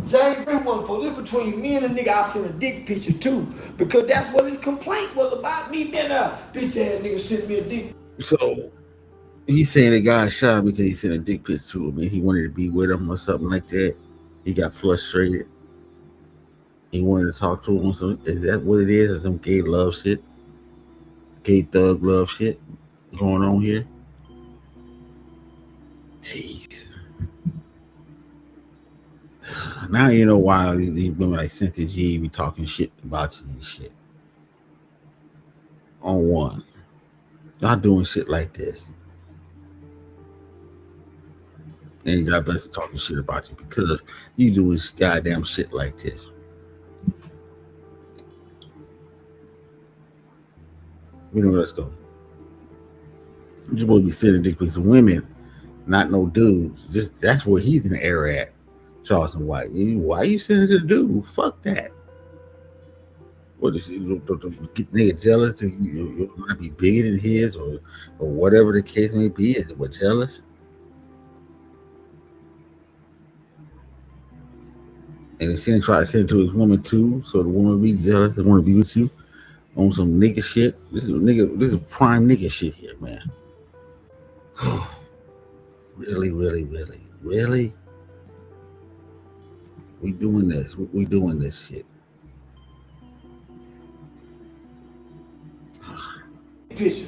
Jay Prince wasn't supposed to. This between me and the nigga I sent a dick picture too. Because that's what his complaint was about, me being a bitch ass nigga sent me a dick. So he's saying the guy shot him because he sent a dick picture to him and he wanted to be with him or something like that. He got frustrated. He wanted to talk to him. So is that what it is? Or some gay love shit? Gay thug love shit going on here? Jeez. Now you know why these women like Cynthia G be talking shit about you and shit. On one. Y'all doing shit like this. And God bless you talking shit about you because you doing goddamn shit like this. You know, let's go. You're supposed to be sending dick pics to women, not no dudes. Just that's where he's in the air at, Charleston White. Why you sending to the dude? Fuck that. What is it? Get nigga jealous? You might be bigger than his, or whatever the case may be. Is it what jealous? And then try to send it to his woman too, so the woman be jealous and want to be with you on some nigga shit. This is prime nigga shit here, man. Really? We doing this. We doing this shit. Picture.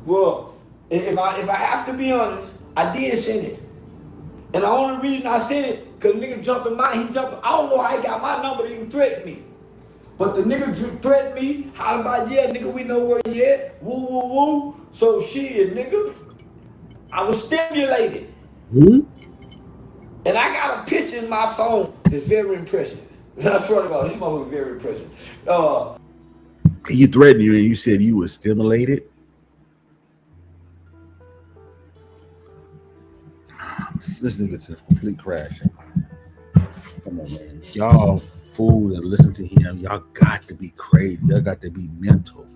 Well, if I have to be honest, I did send it. And the only reason I sent it, because nigga jumping he jumping. I don't know how he got my number to even threaten me. But the nigga threatened me, hollering about, yeah, nigga, we know where you at. Woo, woo, woo. So shit, nigga, I was stimulated. Mm-hmm. And I got a picture in my phone that's very impressive. I swear to God, this motherfucker is very impressive. He threatened you and you said you were stimulated? This nigga's a complete crash. Come on, man. Y'all fools and listen to him. Y'all got to be crazy. Y'all got to be mental.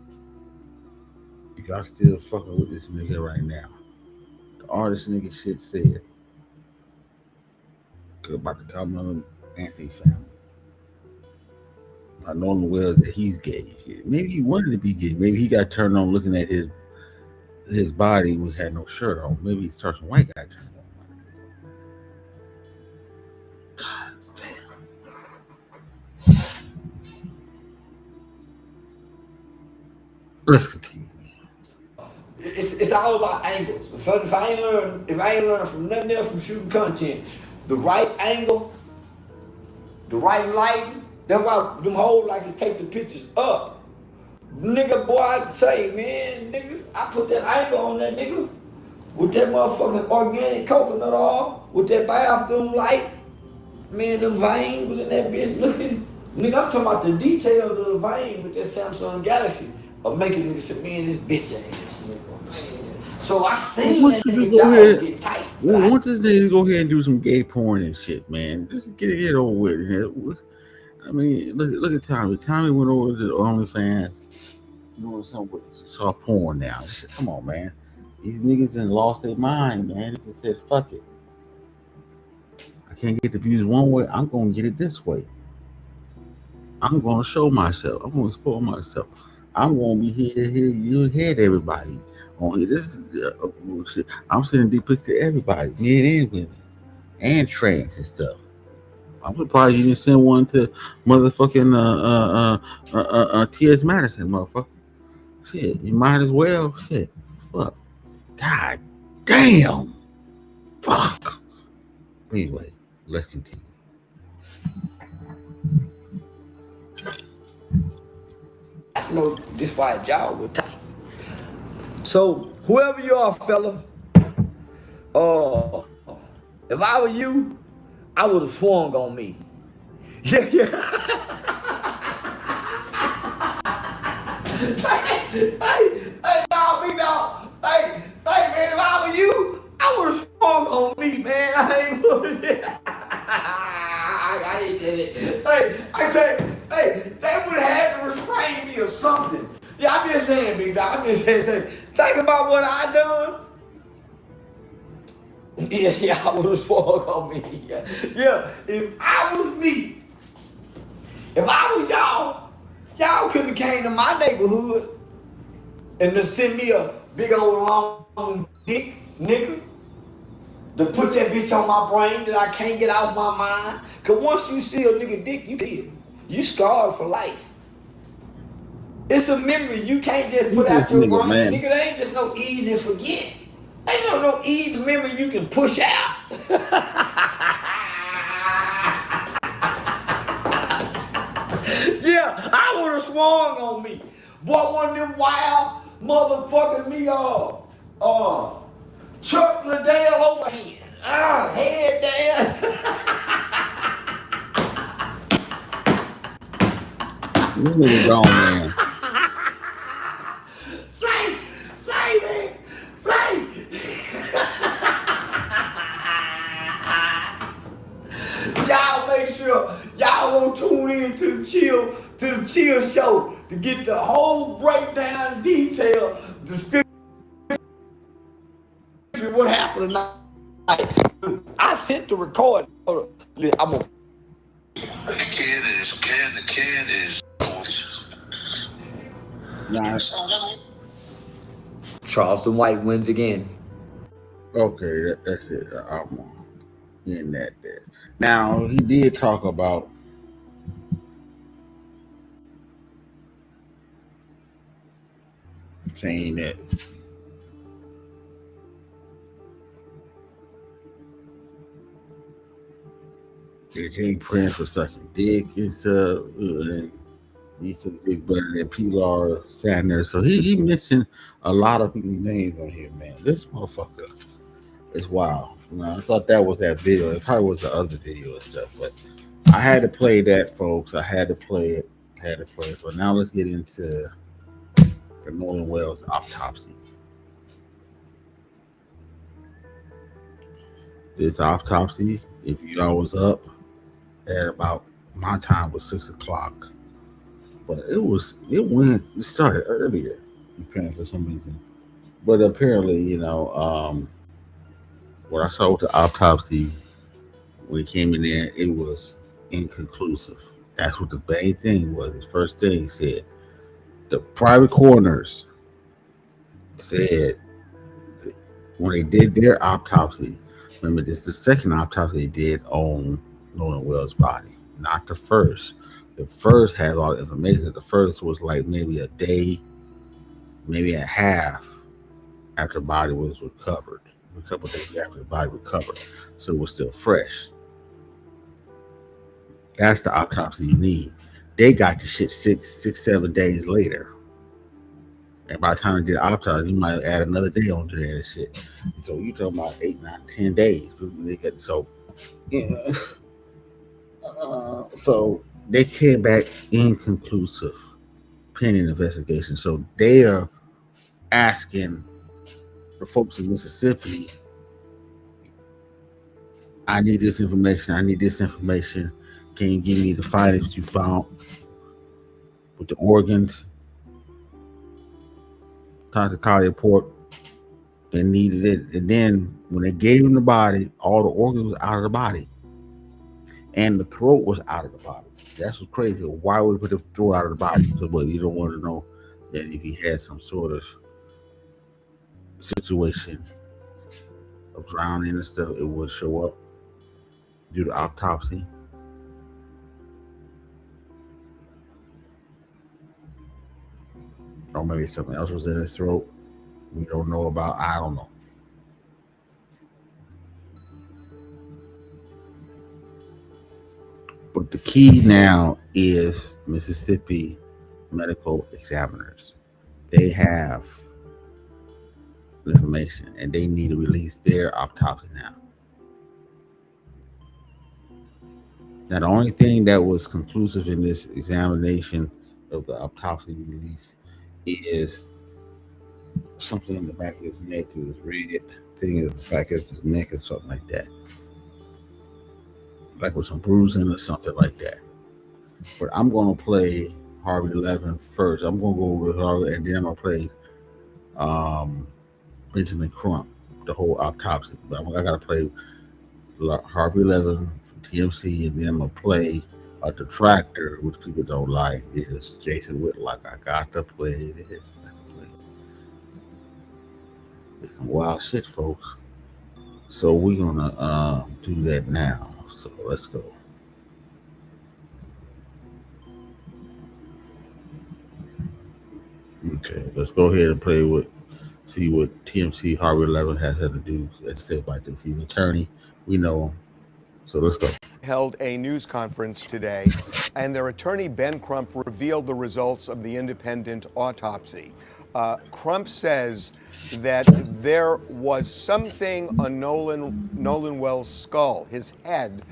Y'all still fucking with this nigga right now. The artist nigga shit said about the common Anthony family. About Nolan Wells that he's gay. Maybe he wanted to be gay. Maybe he got turned on looking at his body with had no shirt on. Maybe he's Charleston White got turned on. God damn. Let's continue. It's all about angles. If I ain't learned from nothing else from shooting content, the right angle, the right lighting. That's why them hoes like to take the pictures up. Nigga, boy, I say, man, nigga, I put that angle on that nigga with that motherfucking organic coconut oil, with that bathroom light. Man, them veins was in that bitch looking. Nigga, I'm talking about the details of the vein with that Samsung Galaxy of making niggas say, man, this bitch ass nigga, man. So I seen that nigga jaws get tight. We want this nigga to go ahead and do some gay porn and shit, man. Just get it over with. I mean, look at Tommy. Tommy went over to the OnlyFans doing something with soft porn now. Just, come on, man. These niggas done lost their mind, man. They just said, fuck it. I can't get the views one way. I'm going to get it this way. I'm going to show myself. I'm going to explore myself. I'm going to be here, you ahead everybody. On here. This is shit. I'm sending dick pics to everybody, men and women, and trans and stuff. I'm surprised you didn't send one to motherfucking T.S. Madison, motherfucker. Shit, you might as well. Shit, fuck. God damn. Fuck. Anyway, let's continue. I know this why y'all were tight. So whoever you are, fella, if I were you, I would have swung on me. Yeah. Hey, dog, big dog. Hey, man, if I were you, I would have swung on me, man. I ain't bullshit. I ain't did it. I said, they would have had to restrain me or something. Yeah, I'm just saying, big dog. I'm just saying. Think about what I done. Yeah, I would have swung on me. Yeah, if I was me, if I was y'all could have came to my neighborhood and then send me a big old long dick, nigga, to put that bitch on my brain that I can't get off my mind. Cause once you see a nigga dick, you scarred for life. It's a memory you can't just put out your brain. Man. Nigga, there ain't just no easy forget. Ain't no easy memory you can push out. Yeah, I would have swung on me. Boy, one of them wild motherfuckers me Chuck Liddell overhand. Head dance. This nigga gone, man. Say, man. Say. Y'all make sure y'all gonna tune in to the chill show to get the whole breakdown detail, description what happened tonight. I sent the record. I'm gonna. The kid is. Nice. Charleston White wins again. Okay, that's it. I'm in that there. Now, he did talk about saying that J. Prince was sucking dick and stuff, and he took dick better than P-Law Sanders. So he mentioned a lot of people's names on here, man. This motherfucker is wild. You know, I thought that was that video. It probably was the other video and stuff, but I had to play that, folks. I had to play it. But now let's get into the Nolan Wells autopsy. This autopsy, if y'all was up at about my time was 6 o'clock, but it started earlier, apparently for some reason. But apparently, you know, what I saw with the autopsy when it came in there, it was inconclusive. That's what the main thing was. His first thing he said. The private coroners said when they did their autopsy, remember this is the second autopsy they did on Nolan Wells' body, not the first. The first had all the information. The first was like maybe a day maybe at half after the body was recovered, a couple days after the body recovered, so it was still fresh. That's the autopsy you need. They got the shit 7 days later. And by the time they did the autopsy, you might add another day onto that and shit. So you talking about 8, 9, 10 days. So, yeah. So they came back inconclusive, pending investigation. So they are asking the folks in Mississippi, I need this information. I need this information. Can you give me the findings you found with the organs, toxicology report? They needed it. And then when they gave him the body, all the organs was out of the body. And the throat was out of the body. That's what's crazy. Why would we put the throat out of the body? So, but you don't want to know that if he had some sort of situation of drowning and stuff, it would show up due to autopsy. Or maybe something else was in his throat we don't know about. I don't know. But the key now is Mississippi medical examiners. They have information and they need to release their autopsy now. Now, the only thing that was conclusive in this examination of the autopsy release is something in the back of his neck. It was red thing in the back of his neck or something like that. Like with some bruising or something like that. But I'm going to play Harvey 11 first. I'm going to go with Harvey and then I'm going to play Benjamin Crump, the whole autopsy. But I got to play Harvey 11 from TMC, and then I'm going to play a detractor, which people don't like, is Jason Whitlock. I got to play this. It's some wild shit, folks. So we're going to do that now. So let's go. Okay, let's go ahead and see what TMC Harvey 11 has had to say about this. He's an attorney. We know him. So let's go. Held a news conference today, and their attorney, Ben Crump, revealed the results of the independent autopsy. Crump says that there was something on Nolan Wells' skull, his head,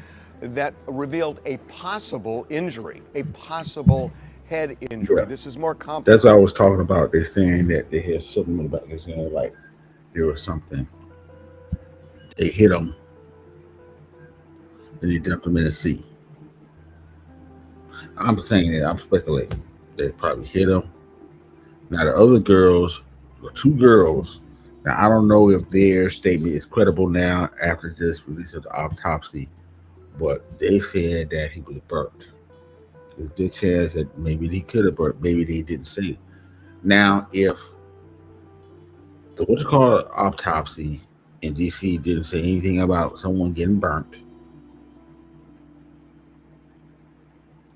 that revealed a possible injury, a possible head injury. Yeah. This is more complicated. That's what I was talking about. They're saying that they had something about this, like there was something. They hit him and they dumped him in the sea. I'm saying that, I'm speculating. They probably hit him. Now the other girls, the 2 girls, now I don't know if their statement is credible now after this release of the autopsy, but they said that he was burnt. There's a good chance that maybe he could have burnt, maybe they didn't say it. Now, if the what's called autopsy in DC didn't say anything about someone getting burnt,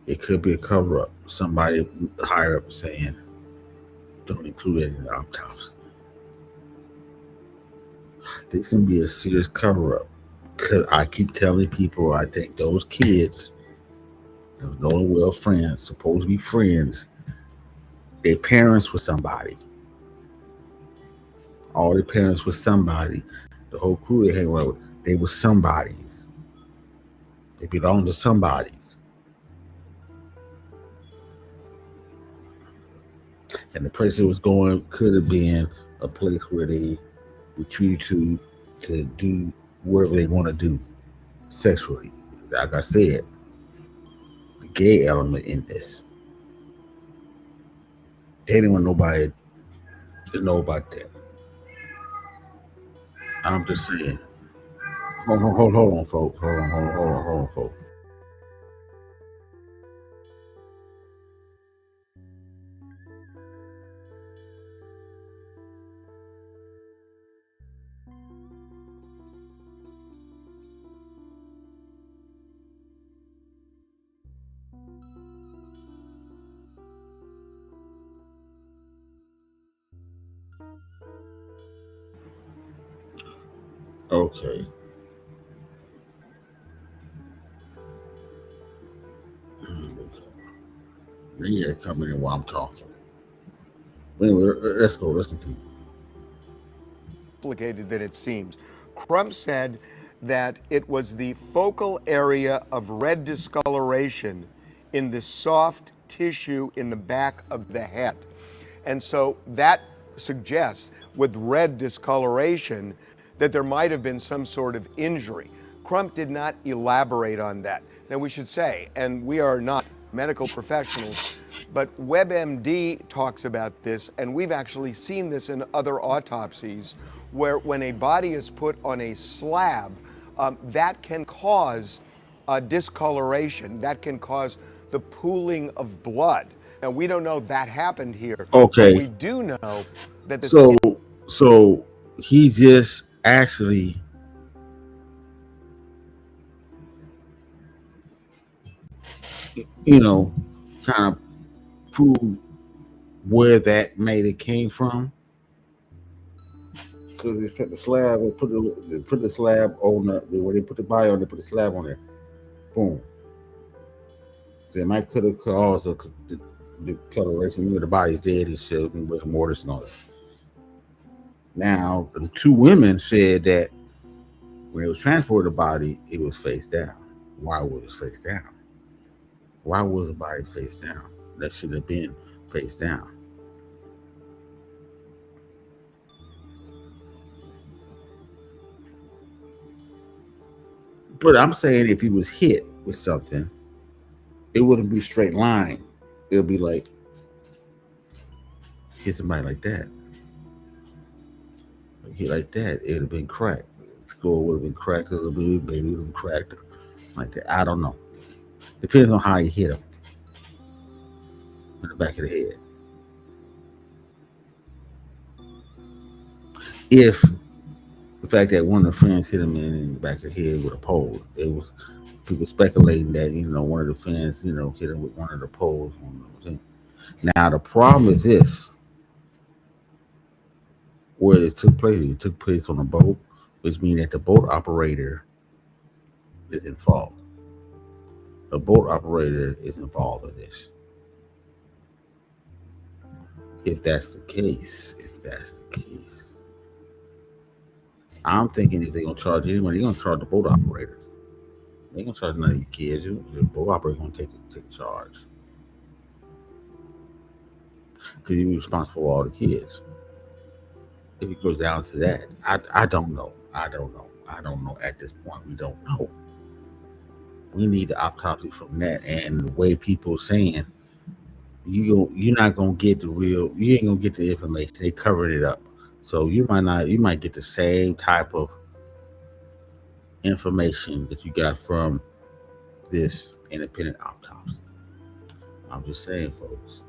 it could be a cover-up. Somebody higher up saying, don't include it in the autopsy. This can be a serious cover-up. Because I keep telling people, I think those kids, those Nolan Wells friends, supposed to be friends, their parents were somebody. All their parents were somebody. The whole crew they hang around with, they were somebodies. They belonged to somebodies. And the place it was going could have been a place where they retreated to do whatever they want to do sexually. Like I said, the gay element in this. They didn't want nobody to know about that. I'm just saying. Hold on, folks. Hold on, folks. Okay. Yeah, coming in while I'm talking. Anyway, let's go. Let's continue. Complicated than it seems. Crump said that it was the focal area of red discoloration in the soft tissue in the back of the head. And so that suggests, with red discoloration, that there might have been some sort of injury. Crump did not elaborate on that. Now, we should say, and we are not medical professionals, but WebMD talks about this, and we've actually seen this in other autopsies, where when a body is put on a slab, that can cause discoloration, that can cause the pooling of blood. Now, we don't know that happened here, but we Okay. do know that the So skin. so he just actually kind of proved where that matter came from. Because they put the slab, they put the slab on where they put the body on, they put the slab on there. Boom. They might could have caused the coloration where the body's dead and shit, and with mortars and all that. Now, the two women said that when it was transported the body, it was face down. Why was it face down? Why was the body face down? That should have been face down. But I'm saying if he was hit with something, it wouldn't be straight line. It'll be like hit somebody like that. Hit like that, it'd have been cracked. The skull would have been cracked, a little bit, baby would have been cracked like that. I don't know. Depends on how you hit him in the back of the head. If the fact that one of the friends hit him in the back of the head with a pole, it was people speculating that one of the friends hit him with one of the poles. Now the problem is this: where it took place on a boat, which means that the boat operator is involved. The boat operator is involved in this. If that's the case, I'm thinking if they're gonna charge anybody, they're gonna charge the boat operator. They ain't gonna charge none of these kids. The boat operator gonna take charge because he's responsible for all the kids. If it goes down to that, I don't know. I don't know at this point. We don't know. We need the autopsy from that, and the way people saying you're not gonna get the real. You ain't gonna get the information. They covered it up, so you might not. You might get the same type of information that you got from this independent autopsy. I'm just saying, folks.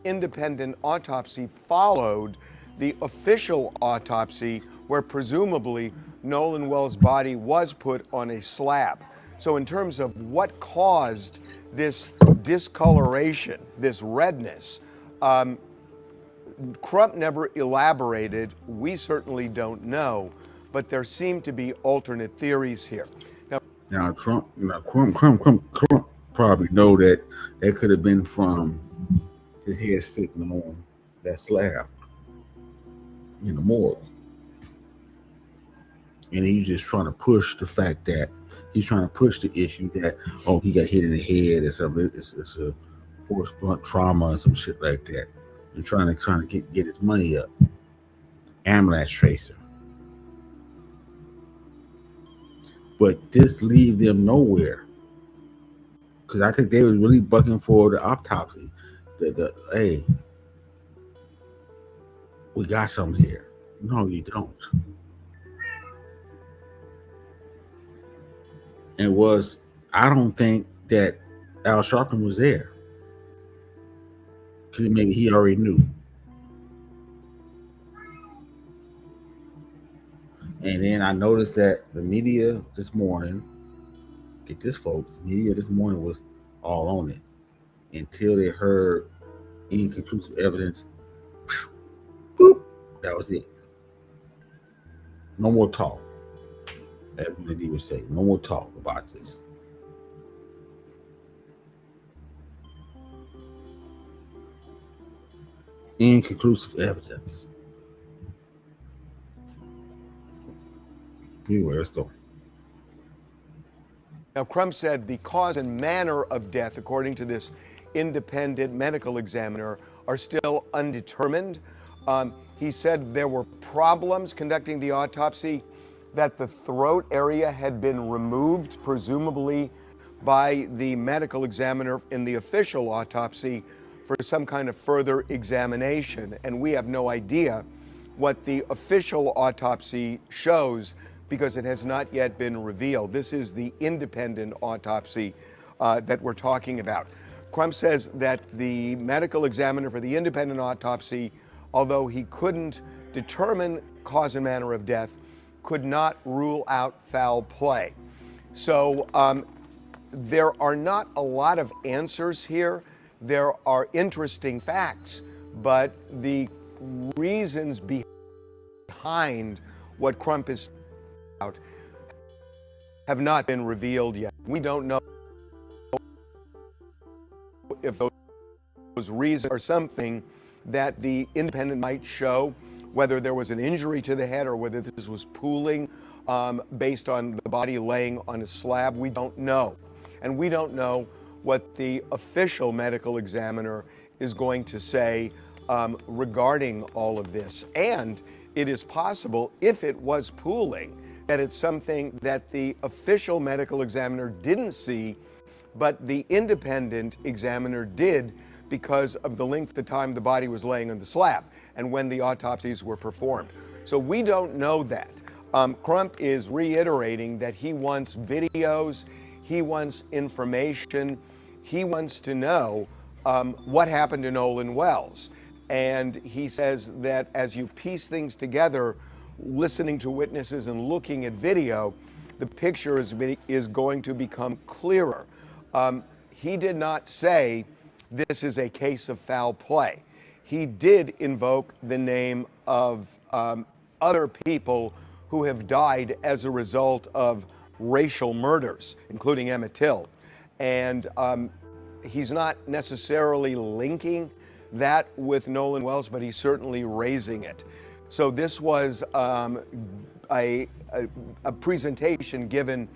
Independent autopsy followed the official autopsy, where presumably Nolan Wells' body was put on a slab. So, in terms of what caused this discoloration, this redness, Crump never elaborated. We certainly don't know, but there seem to be alternate theories here. Now Trump probably know that could have been from his head sitting on that slab in the morgue, and he's just trying to push the fact that he's trying to push the issue that he got hit in the head or something. It's a force blunt trauma or some shit like that. And trying to get his money up. Ambulance tracer. But this leaves them nowhere. Because I think they were really bucking for the autopsy. Hey, we got something here. No, you don't. I don't think that Al Sharpton was there. Because maybe he already knew. And then I noticed that the media this morning, get this, folks, media this morning was all on it until they heard inconclusive evidence. Boop, that was it. No more talk. Everything he would say. No more talk about this. Inconclusive evidence. Anyway, let's go. Now, Crump said the cause and manner of death, according to this independent medical examiner, are still undetermined. He said there were problems conducting the autopsy, that the throat area had been removed, presumably by the medical examiner in the official autopsy, for some kind of further examination. And we have no idea what the official autopsy shows because it has not yet been revealed. This is the independent autopsy that we're talking about. Crump says that the medical examiner for the independent autopsy, although he couldn't determine cause and manner of death, could not rule out foul play. So there are not a lot of answers here. There are interesting facts, but the reasons behind what Crump is about have not been revealed yet. We don't know if those reasons are something that the independent might show, whether there was an injury to the head or whether this was pooling based on the body laying on a slab. We don't know. And we don't know what the official medical examiner is going to say regarding all of this. And it is possible, if it was pooling, that it's something that the official medical examiner didn't see, but the independent examiner did because of the length of time the body was laying on the slab and when the autopsies were performed. So we don't know that. Crump is reiterating that he wants videos, he wants information, he wants to know what happened to Nolan Wells. And he says that as you piece things together, listening to witnesses and looking at video, the picture is going to become clearer. He did not say this is a case of foul play. He did invoke the name of other people who have died as a result of racial murders, including Emmett Till. And he's not necessarily linking that with Nolan Wells, but he's certainly raising it. So this was a presentation given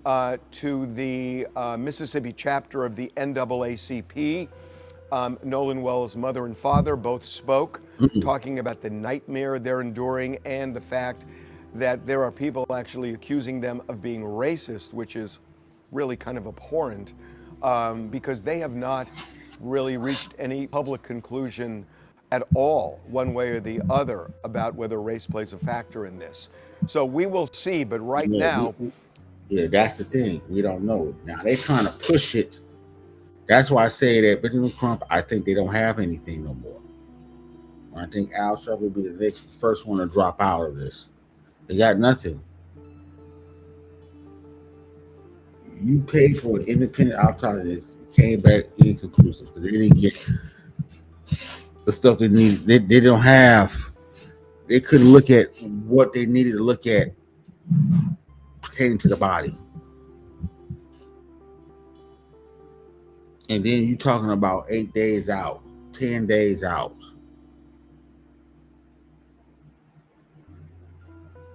to the Mississippi chapter of the NAACP. Nolan Wells' mother and father both spoke, talking about the nightmare they're enduring and the fact that there are people actually accusing them of being racist, which is really kind of abhorrent, because they have not really reached any public conclusion at all, one way or the other, about whether race plays a factor in this. So we will see, but right now... Yeah, that's the thing. We don't know. Now, they're trying to push it. That's why I say that Benjamin Crump, I think they don't have anything no more. I think Al Sharpton will be the first one to drop out of this. They got nothing. You paid for an independent autopsy, it came back inconclusive because they didn't get the stuff they needed. They don't have. They couldn't look at what they needed to look at pertaining to the body. And then you're talking about 8 days out, 10 days out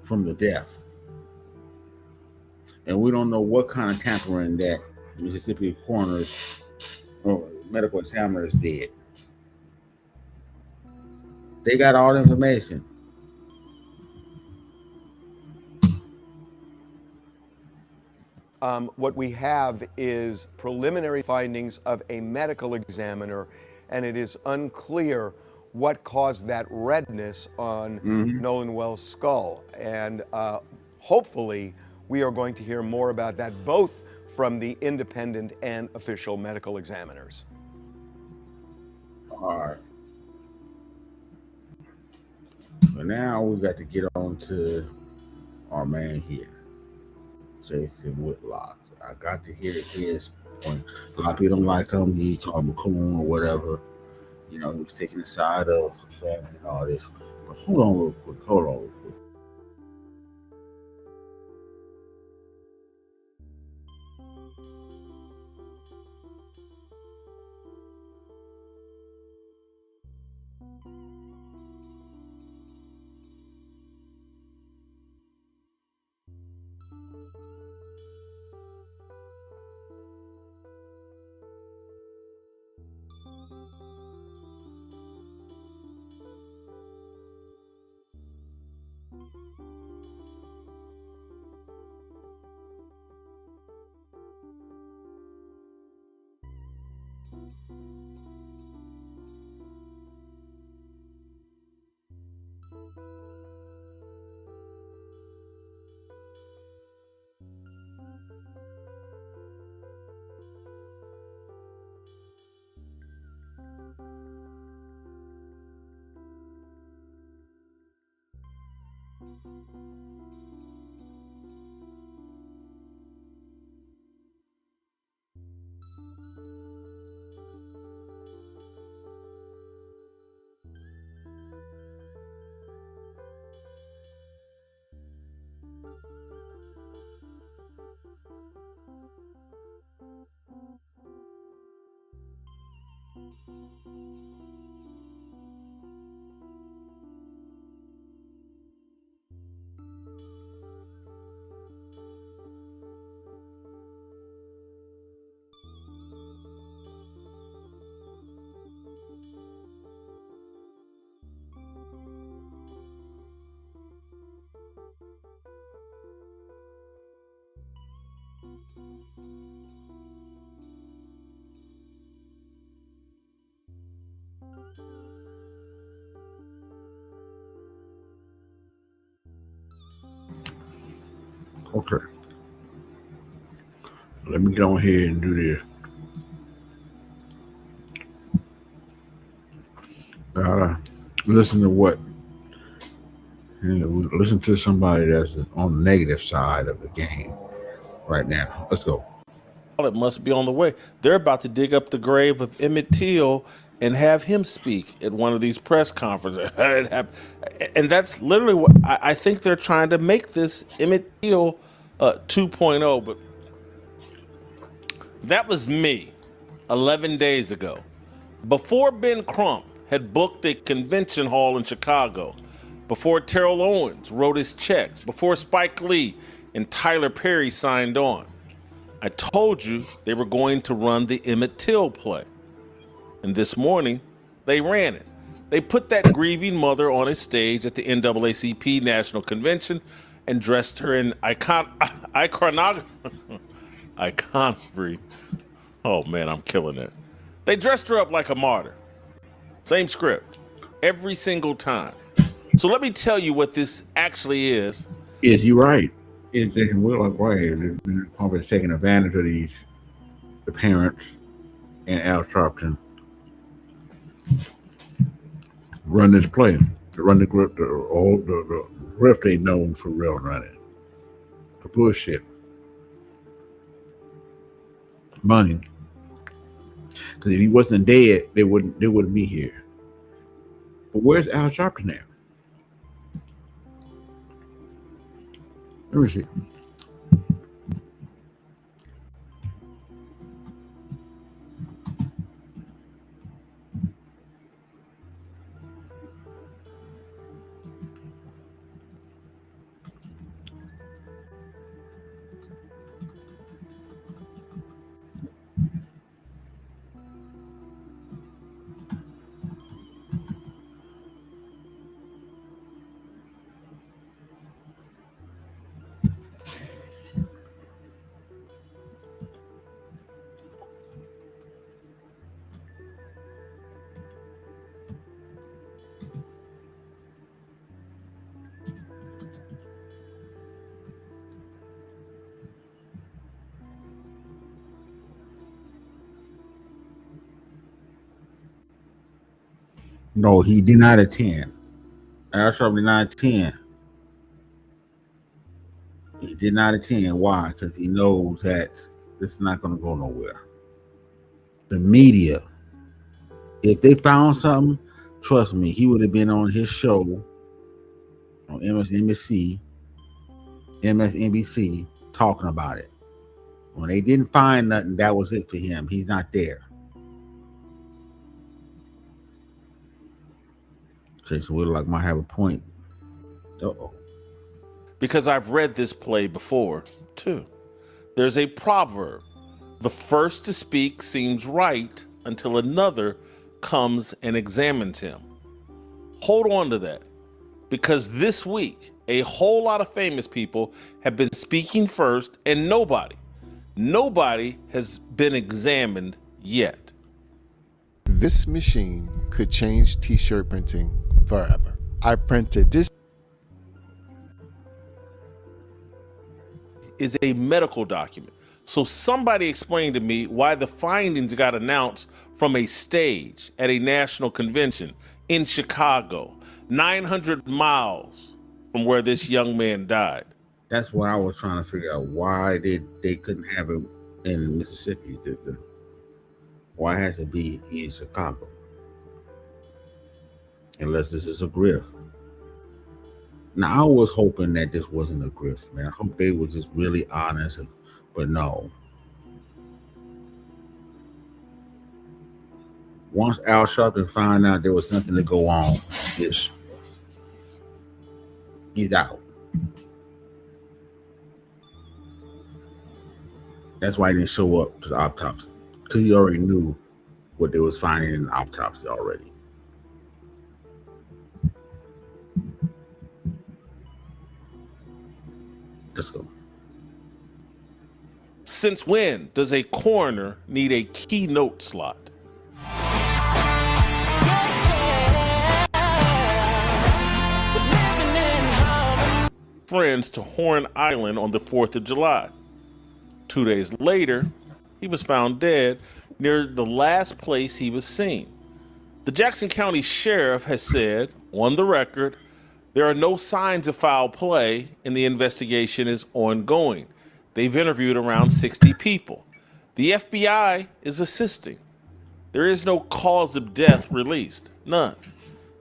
from the death. And we don't know what kind of tampering that Mississippi coroners or medical examiners did. They got all the information. What we have is preliminary findings of a medical examiner, and it is unclear what caused that redness on Nolan Wells' skull. And hopefully we are going to hear more about that, both from the independent and official medical examiners. All right. So now we got to get on to our man here, Jason Whitlock. I got to hear his point. A lot of people don't like him. He called him a coon or whatever. You know, he was taking the side of family and all this. But hold on real quick. Okay. Let me get on here and do this. Listen to what? Listen to somebody that's on the negative side of the game right now. Let's go. It must be on the way. They're about to dig up the grave of Emmett Till and have him speak at one of these press conferences. And that's literally what I think they're trying to make this Emmett Till 2.0. But that was me 11 days ago. Before Ben Crump had booked a convention hall in Chicago, before Terrell Owens wrote his check, before Spike Lee and Tyler Perry signed on, I told you they were going to run the Emmett Till play. And this morning, they ran it. They put that grieving mother on a stage at the NAACP National Convention and dressed her in iconography. Oh man, I'm killing it. They dressed her up like a martyr. Same script, every single time. So let me tell you what this actually is. Is you right? It's like right. They're probably taking advantage of the parents and Al Sharpton run this play. Run the riff they known for real running. For bullshit. Money. Because if he wasn't dead, they wouldn't be here. But where's Al Sharpton now? Let me see. No, he did not attend. Al Sharpton did not attend. He did not attend. Why? Because he knows that this is not going to go nowhere. The media, if they found something, trust me, he would have been on his show on MSNBC, talking about it. When they didn't find nothing, that was it for him. He's not there. Jason Whitlock might have a point. Uh-oh. Because I've read this play before, too. There's a proverb. The first to speak seems right until another comes and examines him. Hold on to that. Because this week, a whole lot of famous people have been speaking first, and nobody has been examined yet. This machine could change t-shirt printing forever. I printed this is a medical document. So somebody explained to me why the findings got announced from a stage at a national convention in Chicago, 900 miles from where this young man died. That's what I was trying to figure out. Why they couldn't have it in Mississippi? Why has it be in Chicago? Unless this is a grift. Now, I was hoping that this wasn't a grift, man. I hope they were just really honest, but no. Once Al Sharpton found out there was nothing to go on, he's out. That's why he didn't show up to the autopsy, because he already knew what they was finding in the autopsy already. Let's go. Since when does a coroner need a keynote slot? Friends to Horn Island on the 4th of July. 2 days later, he was found dead near the last place he was seen. The Jackson County Sheriff has said, on the record, there are no signs of foul play and the investigation is ongoing. They've interviewed around 60 people. The FBI is assisting. There is no cause of death released, none.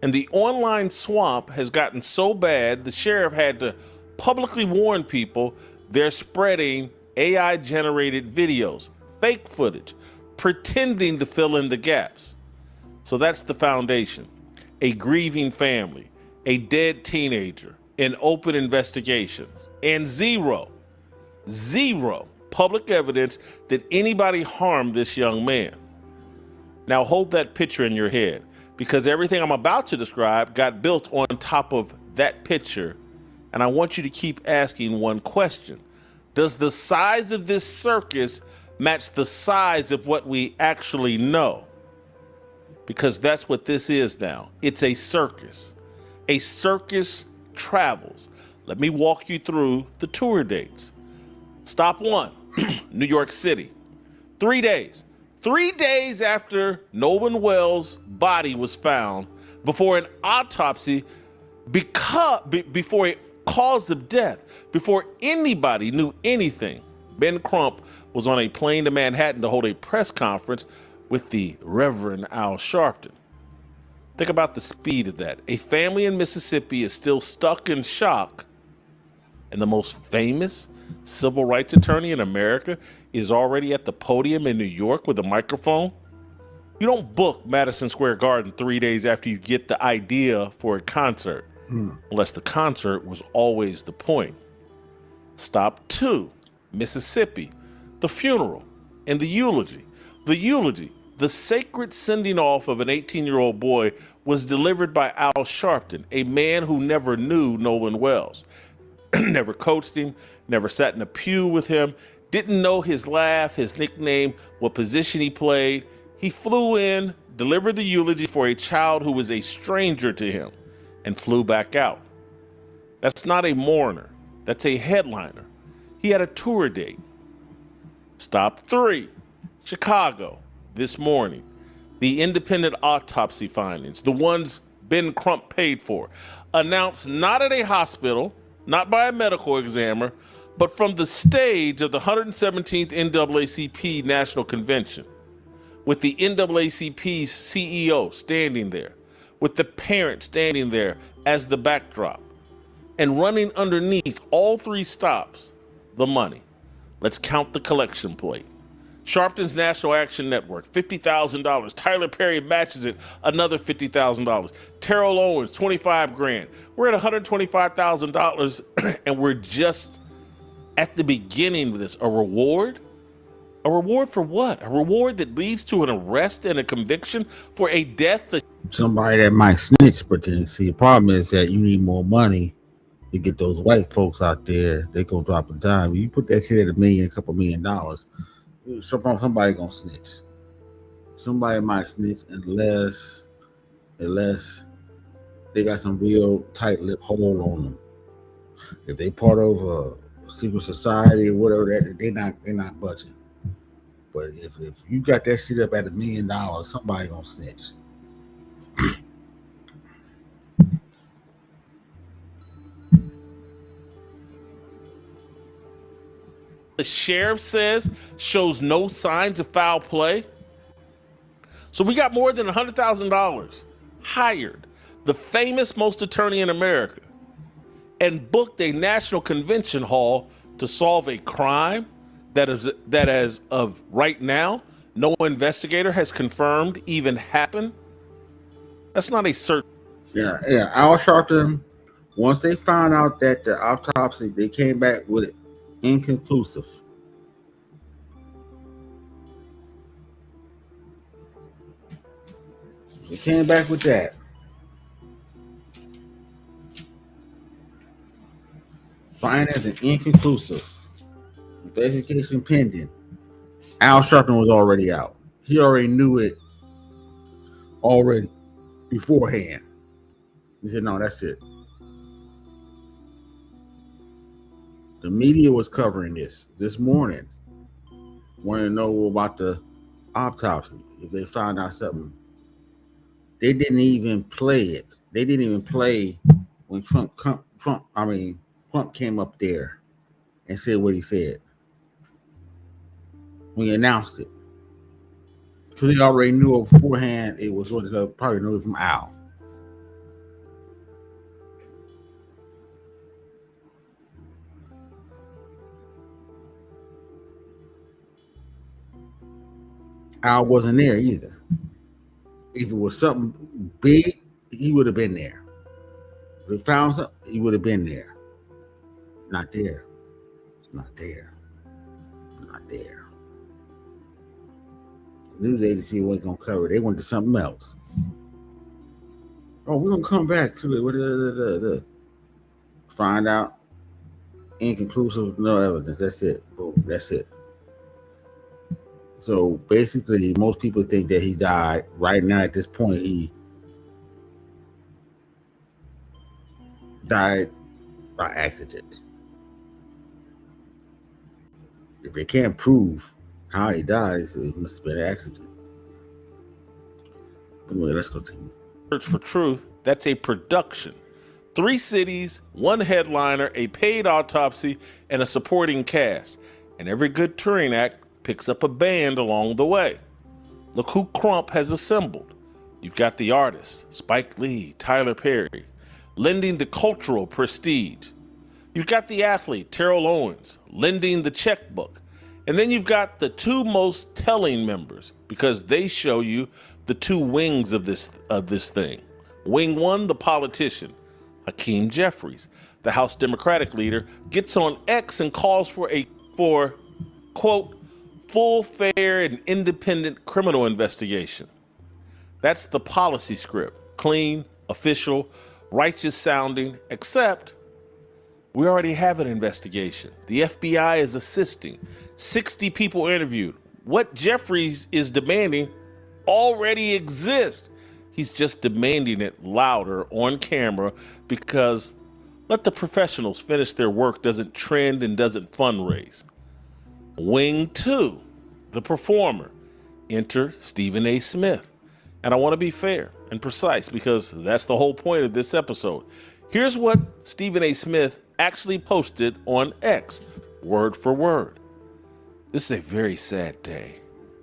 And the online swamp has gotten so bad, the sheriff had to publicly warn people they're spreading AI-generated videos, fake footage, pretending to fill in the gaps. So that's the foundation. A grieving family, a dead teenager, an open investigation, and zero public evidence that anybody harmed this young man. Now hold that picture in your head, because everything I'm about to describe got built on top of that picture, and I want you to keep asking one question. Does the size of this circus match the size of what we actually know? Because that's what this is now. It's a circus. A circus travels. Let me walk you through the tour dates. Stop 1, New York City. 3 days. 3 days after Nolan Wells' body was found, before an autopsy, before a cause of death, before anybody knew anything, Ben Crump was on a plane to Manhattan to hold a press conference with the Reverend Al Sharpton. Think about the speed of that. A family in Mississippi is still stuck in shock, and the most famous civil rights attorney in America is already at the podium in New York with a microphone. You don't book Madison Square Garden 3 days after you get the idea for a concert, unless the concert was always the point. Stop 2, Mississippi, the funeral and the eulogy. The eulogy, the sacred sending off of an 18-year-old boy, was delivered by Al Sharpton, a man who never knew Nolan Wells, never coached him, never sat in a pew with him, didn't know his laugh, his nickname, what position he played. He flew in, delivered the eulogy for a child who was a stranger to him, and flew back out. That's not a mourner. That's a headliner. He had a tour date. Stop 3, Chicago, this morning. The independent autopsy findings, the ones Ben Crump paid for, announced not at a hospital, not by a medical examiner, but from the stage of the 117th NAACP National Convention, with the NAACP's CEO standing there, with the parent standing there as the backdrop, and running underneath all 3 stops, the money. Let's count the collection plate. Sharpton's National Action Network, $50,000. Tyler Perry matches it, another $50,000. Terrell Owens, $25,000. We're at $125,000, and we're just at the beginning of this. A reward? A reward for what? A reward that leads to an arrest and a conviction for a death that Somebody that might snitch, but then see, the problem is that you need more money to get those white folks out there. They gonna drop a dime. You put that shit at $1 million, a couple $1 million, somebody gonna snitch. somebody might snitch unless they got some real tight lip hold on them. If they part of a secret society or whatever, that they're not budging. But if you got that shit up at $1 million, somebody gonna snitch. The sheriff says shows no signs of foul play. So we got more than $100,000 hired the famous most attorney in America and booked a national convention hall to solve a crime that as of right now, no investigator has confirmed even happened. That's not a search. Yeah. Al Sharpton, once they found out that the autopsy, they came back with it inconclusive. They came back with that. Fine as an inconclusive. Investigation pending. Al Sharpton was already out. He already knew it already beforehand. He said, no, that's it. The media was covering this morning. Wanted to know about the autopsy. If they found out something. They didn't even play it. They didn't even play when Trump came up there and said what he said. When he announced it. Because they already knew beforehand it was going to probably know it from Al. Al wasn't there either. If it was something big, he would have been there. If he found something, he would have been there. It's not there. It's not there. It's not there. The news agency wasn't going to cover it. They went to something else. Oh, we're going to come back to it. Find out. Inconclusive, no evidence. That's it. Boom. That's it. So basically, most people think that he died. Right now, at this point, he died by accident. If they can't prove how he died, it must have been an accident. Anyway, let's continue. Search for Truth, that's a production. 3 cities, 1 headliner, a paid autopsy, and a supporting cast. And every good touring act picks up a band along the way. Look who Crump has assembled. You've got the artist, Spike Lee, Tyler Perry, lending the cultural prestige. You've got the athlete, Terrell Owens, lending the checkbook. And then you've got the 2 most telling members because they show you the 2 wings of this thing. Wing 1, the politician, Hakeem Jeffries, the House Democratic leader, gets on X and calls for quote, full, fair, and independent criminal investigation. That's the policy script. Clean, official, righteous sounding, except we already have an investigation. The FBI is assisting. 60 people interviewed. What Jeffries is demanding already exists. He's just demanding it louder on camera because let the professionals finish their work doesn't trend and doesn't fundraise. Wing 2, the performer. Enter Stephen A. Smith. And I want to be fair and precise because that's the whole point of this episode. Here's what Stephen A. Smith actually posted on X, word for word. This is a very sad day.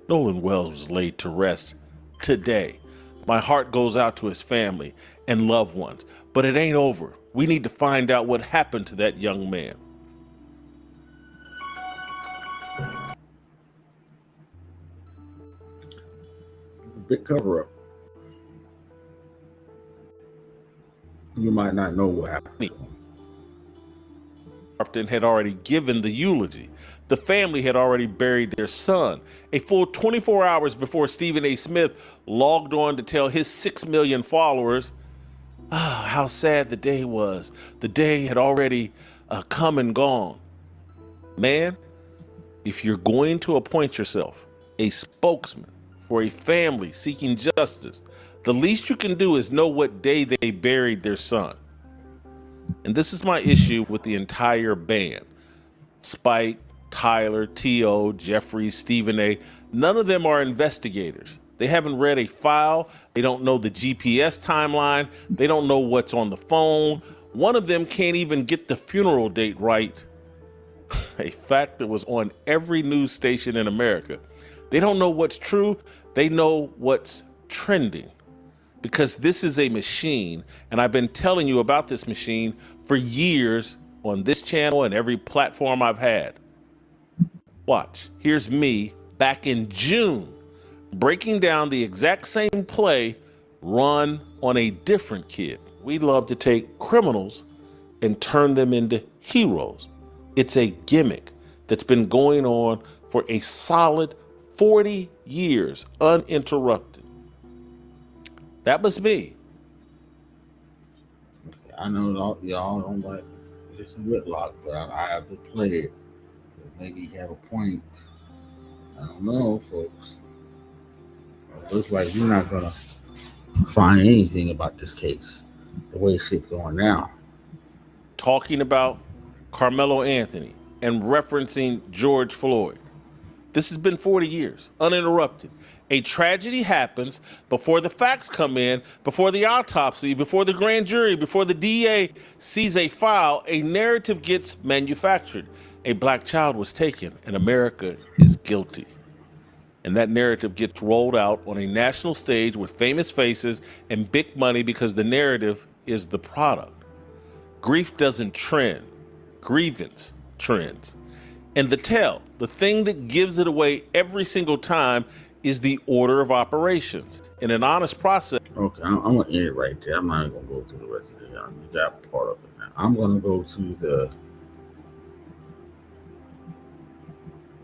Nolan Wells was laid to rest today. My heart goes out to his family and loved ones, but it ain't over. We need to find out what happened to that young man. Big cover up. You might not know what happened. Sharpton had already given the eulogy. The family had already buried their son. A full 24 hours before Stephen A. Smith logged on to tell his 6 million followers how sad the day was. The day had already come and gone. Man, if you're going to appoint yourself a spokesman for a family seeking justice, the least you can do is know what day they buried their son. And this is my issue with the entire band. Spike, Tyler, T.O., Jeffrey, Stephen A., none of them are investigators. They haven't read a file. They don't know the GPS timeline. They don't know what's on the phone. One of them can't even get the funeral date right. A fact that was on every news station in America. They don't know what's true. They know what's trending. Because this is a machine, and I've been telling you about this machine for years on this channel and every platform I've had. Watch, here's me back in June, breaking down the exact same play run on a different kid. We love to take criminals and turn them into heroes. It's a gimmick that's been going on for a solid 40 years, uninterrupted. That was me. I know y'all don't like Jason Whitlock, but I have to play it. Maybe you have a point. I don't know, folks. It looks like you're not gonna find anything about this case, the way shit's going now. Talking about Carmelo Anthony and referencing George Floyd. This has been 40 years, uninterrupted. A tragedy happens before the facts come in, before the autopsy, before the grand jury, before the DA sees a file, a narrative gets manufactured. A black child was taken and America is guilty. And that narrative gets rolled out on a national stage with famous faces and big money because the narrative is the product. Grief doesn't trend, grievance trends. And the thing that gives it away every single time is the order of operations. In an honest process. Okay, I'm going to end it right there. I'm not even going to go through the rest of it. You got part of it now. I'm going to go to the...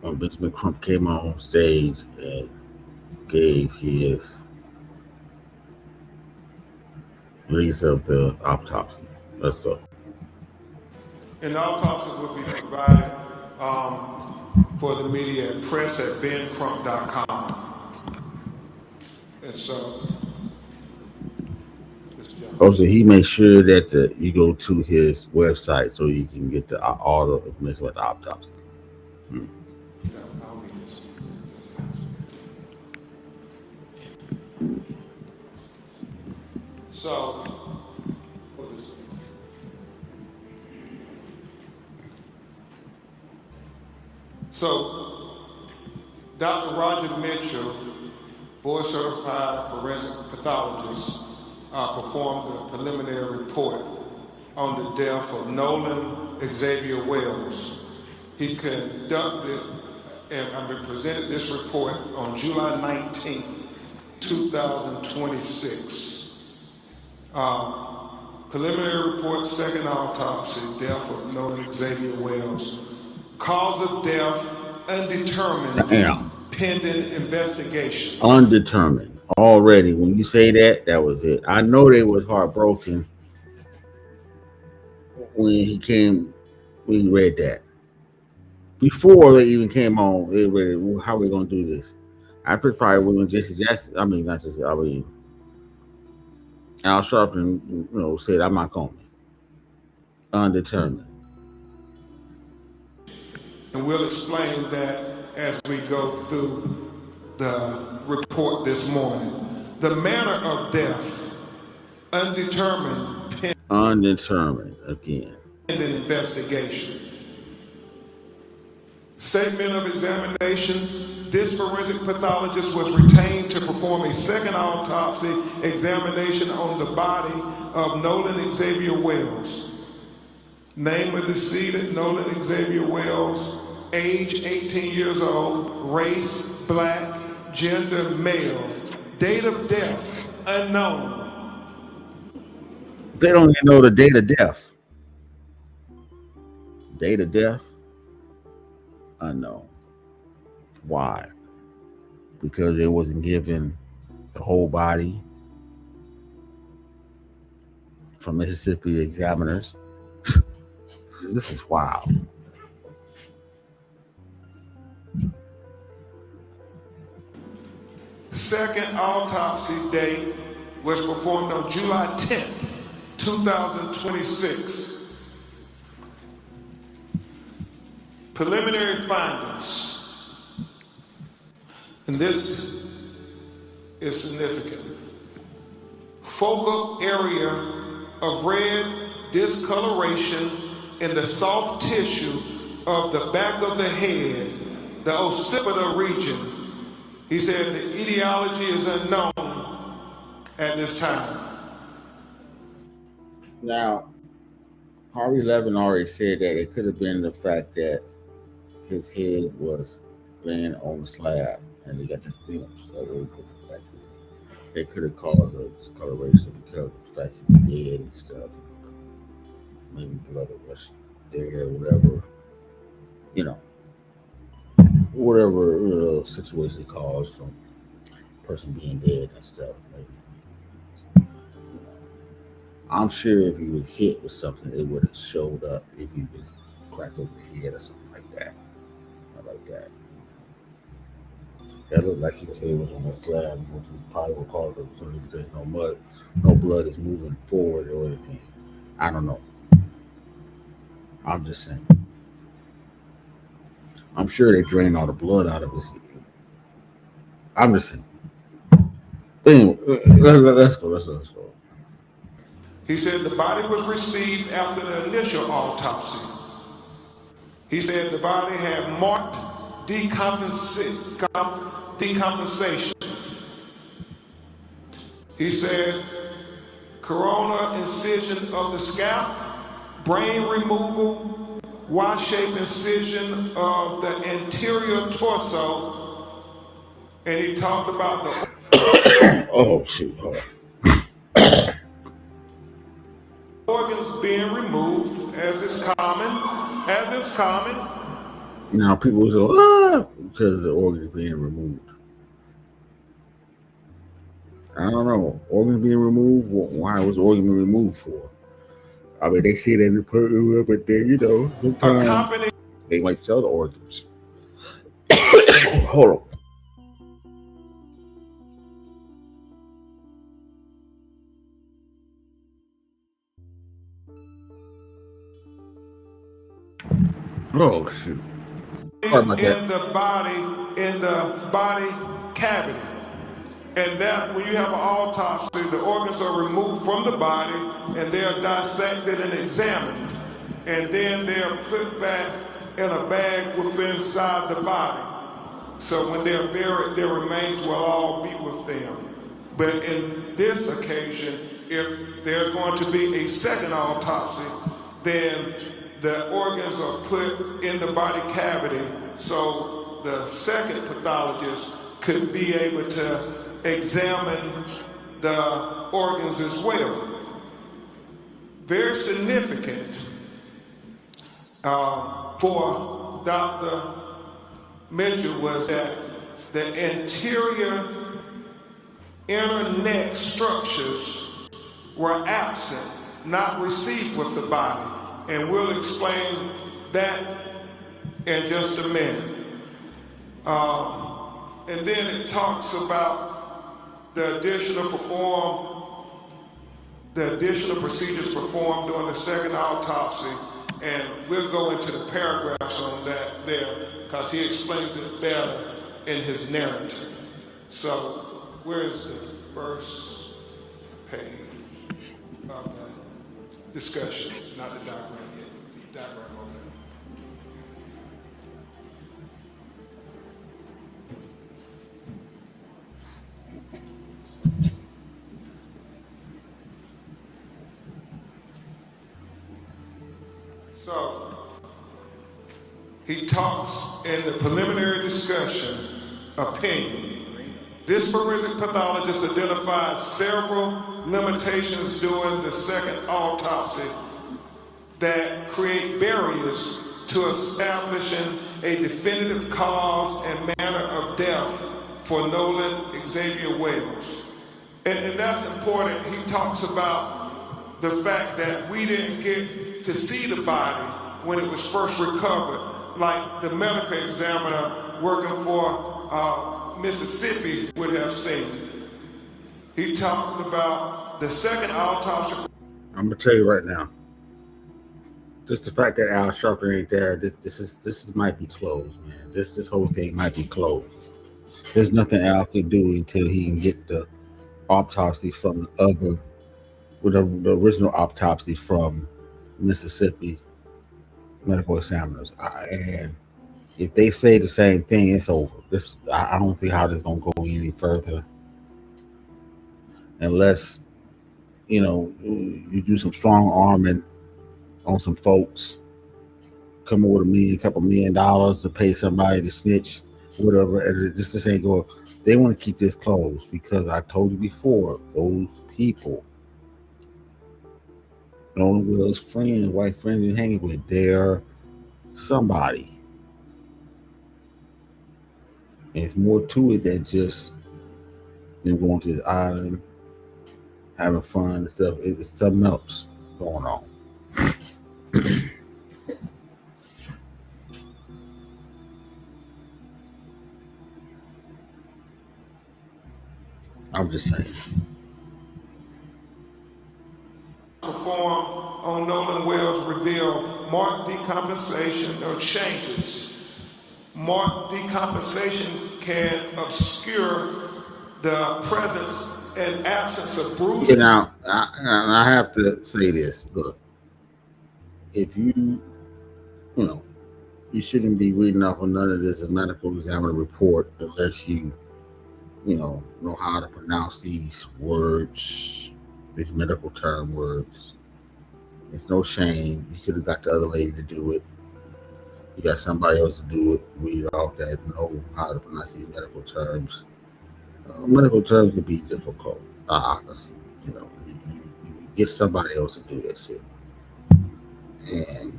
When Benjamin Crump came on stage and gave his release of the autopsy. Let's go. An autopsy will be provided for the media at press@bencrump.com. And so, Also, he made sure that you go to his website so you can get all the information about the autopsy. So, Dr. Roger Mitchell, board-certified forensic pathologist, performed a preliminary report on the death of Nolan Xavier Wells. He conducted and presented this report on July 19, 2026. Preliminary report, second autopsy, death of Nolan Xavier Wells. Cause of death, undetermined, pending investigation. Undetermined. Already, when you say that, that was it. I know they was heartbroken when he read that. Before they even came on, they read, well, how are we going to do this? I probably when Jesse Jackson, Al Sharpton, said, I'm not going. Undetermined. And we'll explain that as we go through the report this morning. The manner of death, undetermined. Undetermined again. Pending investigation. Statement of examination. This forensic pathologist was retained to perform a second autopsy examination on the body of Nolan Xavier Wells. Name of decedent, Nolan Xavier Wells. Age 18 years old, race black, gender male, date of death unknown. They don't even know the date of death. Date of death unknown. Why? Because it wasn't given the whole body from Mississippi examiners. This is wild. second autopsy date was performed on July 10th, 2026. Preliminary findings, and this is significant. Focal area of red discoloration in the soft tissue of the back of the head, the occipital region. He said the etiology is unknown at this time. Now, Harvey Levin already said that it could have been the fact that his head was laying on the slab and they got the fumes that were put back there. They could have caused a discoloration because of the fact he's dead and stuff. Maybe blood was there or whatever. You know, whatever situation caused from person being dead and stuff. Maybe. I'm sure if he was hit with something, it would have showed up if he was cracked over the head or something like that. Not like that. That looked like his head was on the slab, which probably would cause it because no blood is moving forward or anything. I don't know. I'm just saying. I'm sure they drained all the blood out of his head. I'm just saying. But anyway, let's go. He said the body was received after the initial autopsy. He said the body had marked decompensation. He said corona incision of the scalp, brain removal, Y-shaped incision of the anterior torso, and he talked about the oh shoot, hold on. organs being removed as is common. Now people say, because the organs being removed. I don't know. Organs being removed? Why was organ being removed for? I mean, they say that in the but then, sometimes they might sell the organs. Hold on. Oh shoot! In the body cavity, and that when you have an autopsy, the organs are removed from the body and they are dissected and examined, and then they are put back in a bag within inside the body. So when they're buried, their remains will all be with them. But in this occasion, if there's going to be a second autopsy, then the organs are put in the body cavity so the second pathologist could be able to examine the organs as well. Very significant for Dr. Mitchell was that the anterior inner neck structures were absent, not received with the body. And we'll explain that in just a minute. And then it talks about the additional procedures performed during the second autopsy. And we'll go into the paragraphs on that there because he explains it better in his narrative. So where's the first page of the discussion? Not the diagram yet. Diagram on there. So he talks in the preliminary discussion opinion. This forensic pathologist identified several limitations during the second autopsy that create barriers to establishing a definitive cause and manner of death for Nolan Xavier Wells. And that's important. He talks about the fact that we didn't get to see the body when it was first recovered, like the medical examiner working for Mississippi would have said. He talked about the second autopsy. I'm gonna tell you right now. Just the fact that Al Sharpton ain't there, this might be closed, man. This whole thing might be closed. There's nothing Al can do until he can get the autopsy from the original autopsy from Mississippi medical examiners. And if they say the same thing, it's over. I don't think how this is gonna go any further unless you do some strong arming on some folks, come over a couple $1 million to pay somebody to snitch, whatever. And this ain't going. They want to keep this closed because I told you before, those people, Nolan Wells' friend, white friends he's hanging with, they're somebody. And it's more to it than just them going to this island, having fun and stuff. It's something else going on. I'm just saying. Perform on Nolan Wells reveal marked decompensation or changes. Marked decompensation can obscure the presence and absence of bruising. Now, I have to say this. Look, if you shouldn't be reading off of none of this a medical examiner report unless you know how to pronounce these words, these medical term words. It's no shame. You could have got the other lady to do it. You got somebody else to do it. Read off that know how to pronounce these medical terms. Medical terms can be difficult. Obviously, you get somebody else to do that shit, and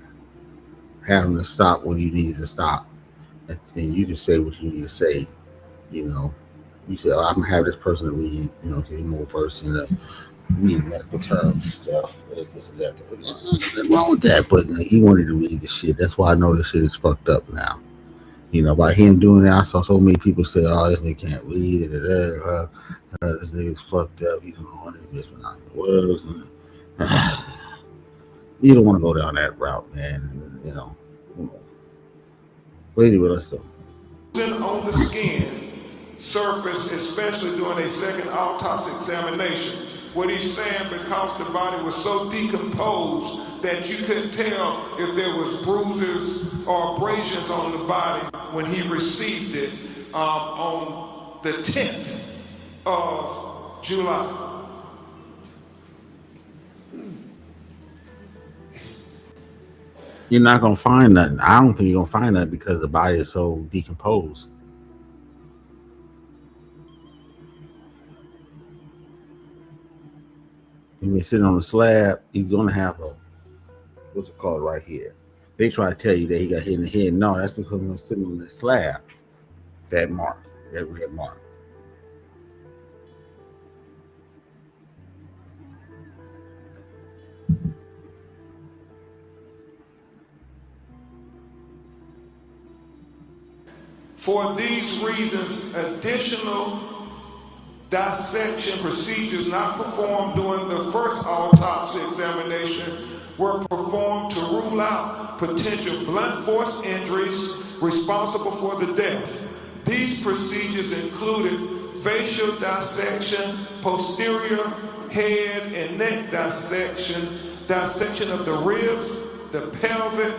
have them to stop when you need to stop, and you can say what you need to say. You say, I'm gonna have this person to read, get more versed in the reading medical terms and stuff. This and that. Nothing wrong with that, but he wanted to read the shit. That's why I know this shit is fucked up now. By him doing that, I saw so many people say, "Oh, this nigga can't read it. This nigga's fucked up. He don't know this bitch pronounce the words." You don't want to go down that route, man. But anyway, let's go. On the skin surface, especially during a second autopsy examination. What he's saying, because the body was so decomposed that you couldn't tell if there was bruises or abrasions on the body when he received it on the 10th of July. You're not gonna find nothing. I don't think you're gonna find nothing because the body is so decomposed. When he's sitting on the slab, he's gonna have what's it called right here. They try to tell you that he got hit in the head. No, that's because he was sitting on the slab. That mark, that red mark. For these reasons, additional dissection procedures not performed during the first autopsy examination were performed to rule out potential blunt force injuries responsible for the death. These procedures included facial dissection, posterior head and neck dissection, dissection of the ribs, the pelvic,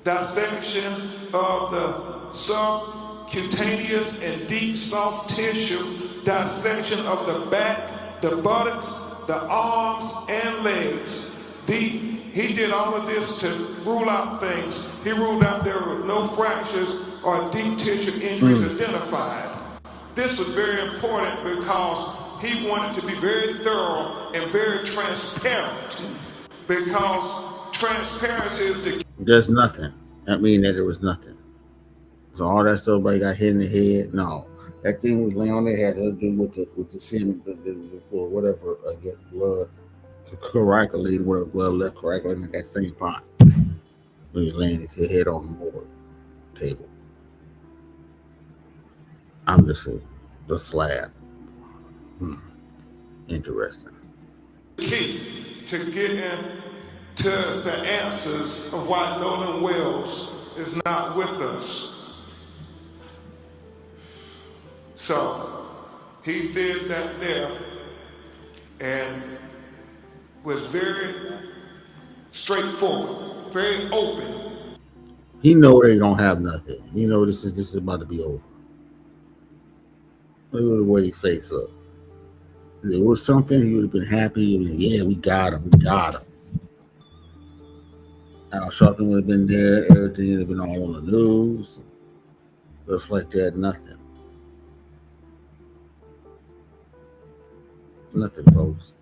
dissection of the subcutaneous and deep soft tissue, dissection of the back, the buttocks, the arms, and legs. He did all of this to rule out things. He ruled out there were no fractures or deep tissue injuries identified. This was very important because he wanted to be very thorough and very transparent, because transparency is the... There's nothing. That means that there was nothing. So all that stuff, everybody got hit in the head. No, that thing was laying on their head. Had to do with the skin, or whatever. I guess blood coagulating, where blood left coagulating at that same pot when he's laying his head on the morgue table. I'm just the slab. Interesting. Key to get into the answers of why Nolan Wells is not with us. So he did that there and was very straightforward, very open. He know they don't have nothing. You know this is about to be over. Look at the way his face looked. If there was something, he would have been happy. Yeah, we got him. We got him. Al Sharpton would have been there. Everything would have been all on the news. Stuff like that. Nothing. Nothing, folks.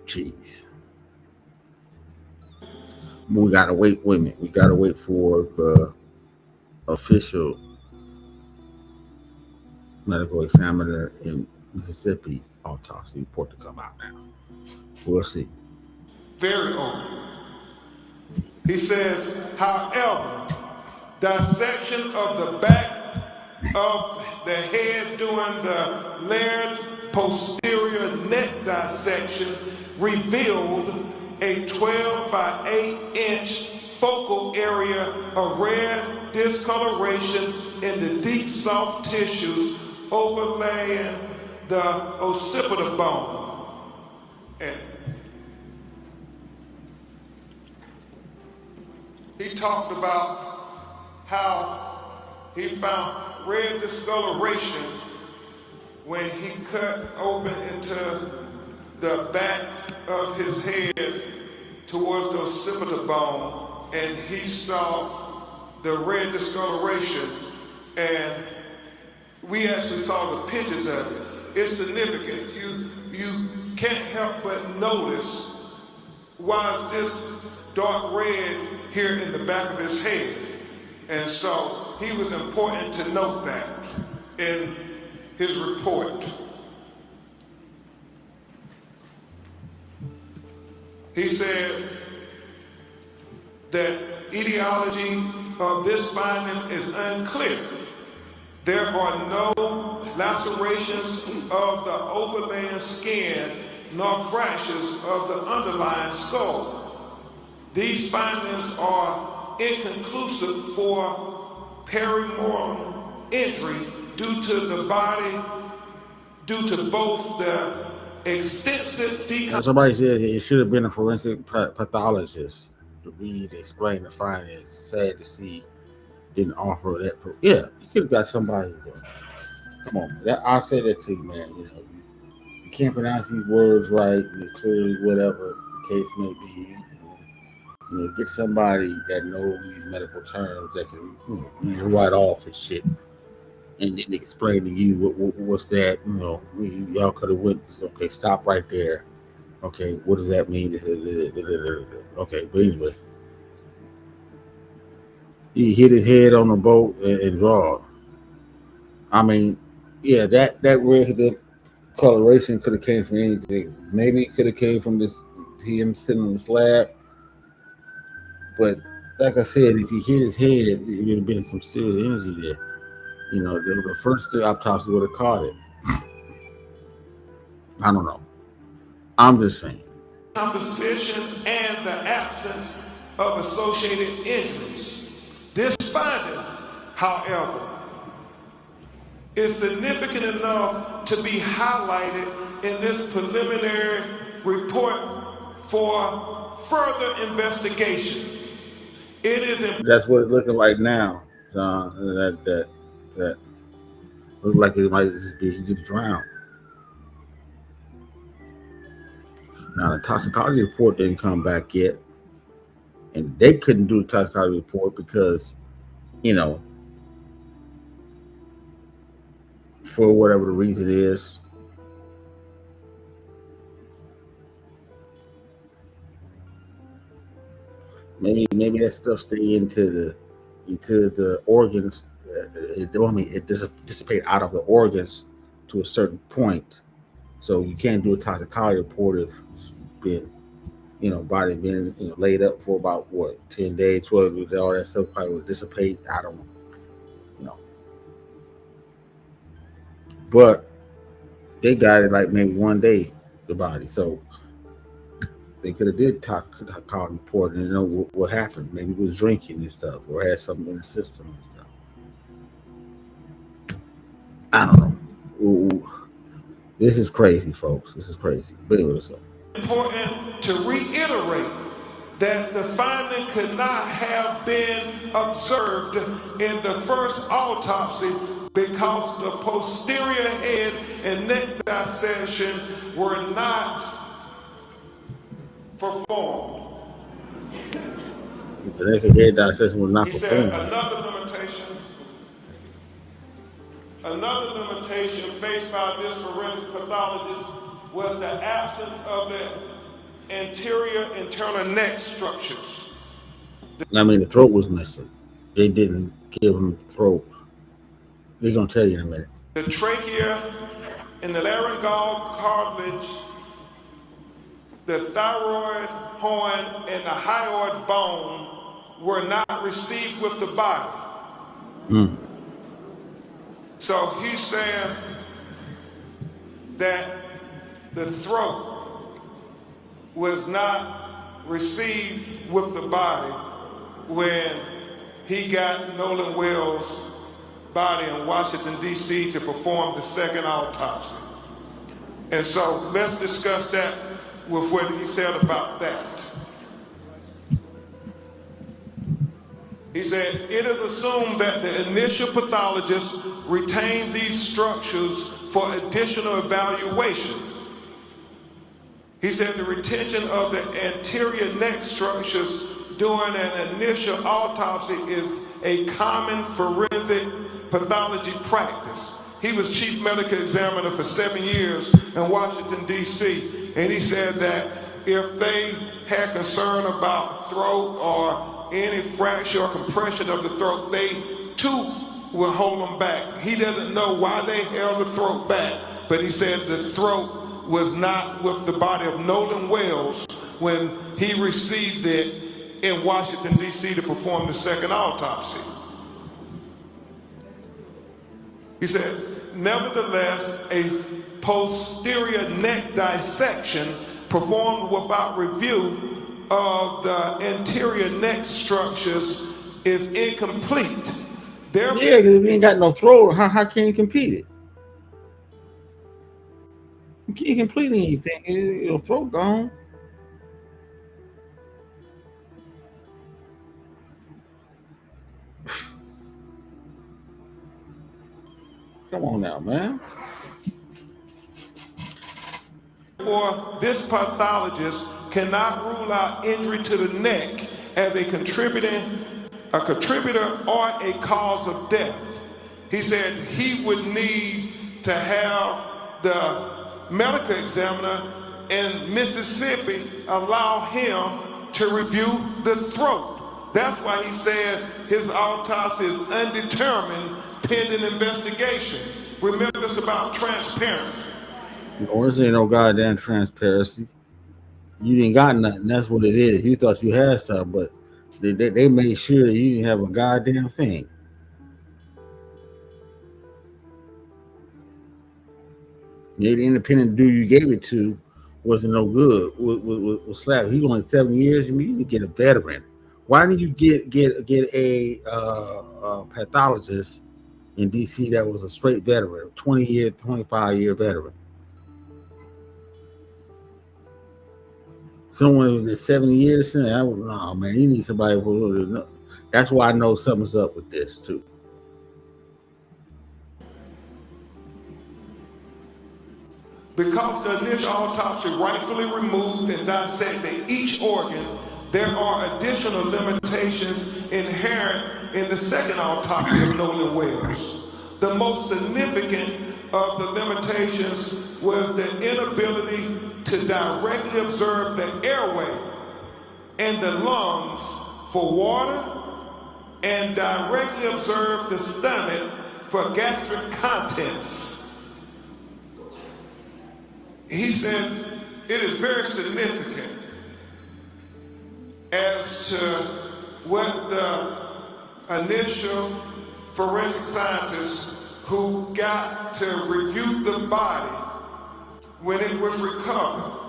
Jeez. We gotta wait. Wait a minute. We gotta wait for the official medical examiner in Mississippi autopsy report to come out now. We'll see. Very open. He says, however, dissection of the back of the head during the layered posterior neck dissection revealed a 12 by 8 inch focal area of red discoloration in the deep soft tissues overlaying the occipital bone. And he talked about how he found red discoloration when he cut open into the back of his head towards the occipital bone, and he saw the red discoloration, and we actually saw the pictures of it. It's significant. You can't help but notice, why is this dark red here in the back of his head? And so he was important to note that in his report. He said that etiology of this finding is unclear. There are no lacerations of the overlaying skin nor fractures of the underlying skull. These findings are inconclusive for perimortem injury due to the body, due to both the extensive decomposition. Somebody said it should have been a forensic pathologist to read, explain the findings. Sad to see didn't offer that. Yeah, you could have got somebody. Come on, I'll say that to you, man. You know, you can't pronounce these words right. Clearly, whatever the case may be. You know, get somebody that knows these medical terms that can write off his shit and then explain to you what's that. You know, y'all could have went. Okay, stop right there. Okay, what does that mean? Okay, but anyway, he hit his head on the boat and drawed. I mean, yeah, that red coloration could have came from anything. Maybe it could have came from him sitting on the slab. But like I said, if he hit his head, it would have been some serious energy there. You know, the first autopsy would have caught it. I don't know. I'm just saying. Composition and the absence of associated injuries. This finding, however, is significant enough to be highlighted in this preliminary report for further investigation. It is. That's what it's looking like now, John. That looks like it might just be he just drowned. Now the toxicology report didn't come back yet, and they couldn't do the toxicology report because, you know, for whatever the reason is. Maybe that stuff stay into the organs. It dissipate out of the organs to a certain point. So you can't do a toxicology report if it's been body being laid up for about 10 days, 12 days, all that stuff probably would dissipate. I don't know. But they got it like maybe one day, the body. So they could have did toxicology report and know what happened. Maybe it was drinking and stuff, or had something in the system and stuff. I don't know. Ooh, this is crazy, folks. This is crazy. But anyway, so important to reiterate that the finding could not have been observed in the first autopsy because the posterior head and neck dissection were not performed. The neck and head dissection was not performed. He said another limitation faced by this forensic pathologist was the absence of the anterior internal neck structures. I mean, the throat was missing. They didn't give him the throat. They're going to tell you in a minute. The trachea and the laryngeal cartilage, the thyroid horn, and the hyoid bone were not received with the body. So he's saying that the throat was not received with the body when he got Nolan Wells' body in Washington, D.C. to perform the second autopsy. And so let's discuss that with what he said about that. He said, it is assumed that the initial pathologist retained these structures for additional evaluation. He said the retention of the anterior neck structures during an initial autopsy is a common forensic pathology practice. He was chief medical examiner for 7 years in Washington, D.C. And he said that if they had concern about throat or any fracture or compression of the throat, they too will hold them back. He doesn't know why they held the throat back, but he said the throat was not with the body of Nolan Wells when he received it in Washington, D.C. to perform the second autopsy. He said, nevertheless, a posterior neck dissection performed without review of the anterior neck structures is incomplete. Yeah, because if you ain't got no throat, how can you compete it? You can't complete anything. Your throat gone. Come on now, man. For this pathologist cannot rule out injury to the neck as a contributor or a cause of death. He said he would need to have the medical examiner in Mississippi allow him to review the throat. That's why he said his autopsy is undetermined pending investigation. Remember, it's about transparency. Or there ain't no goddamn transparency. You didn't got nothing. That's what it is. You thought you had something, but they made sure that you didn't have a goddamn thing. The independent dude you gave it to wasn't no good. Was slap. He only 7 years. You need to get a veteran. Why didn't you get a pathologist in D.C. that was a straight veteran, 20-year, 25-year veteran? Someone that's 70 years, I was, oh man, you need somebody who. That's why I know something's up with this too. Because the initial autopsy rightfully removed and dissected each organ, there are additional limitations inherent in the second autopsy of Nolan Wells. The most significant of the limitations was the inability to directly observe the airway and the lungs for water and directly observe the stomach for gastric contents. He said it is very significant as to what the initial forensic scientists who got to review the body when it was recovered.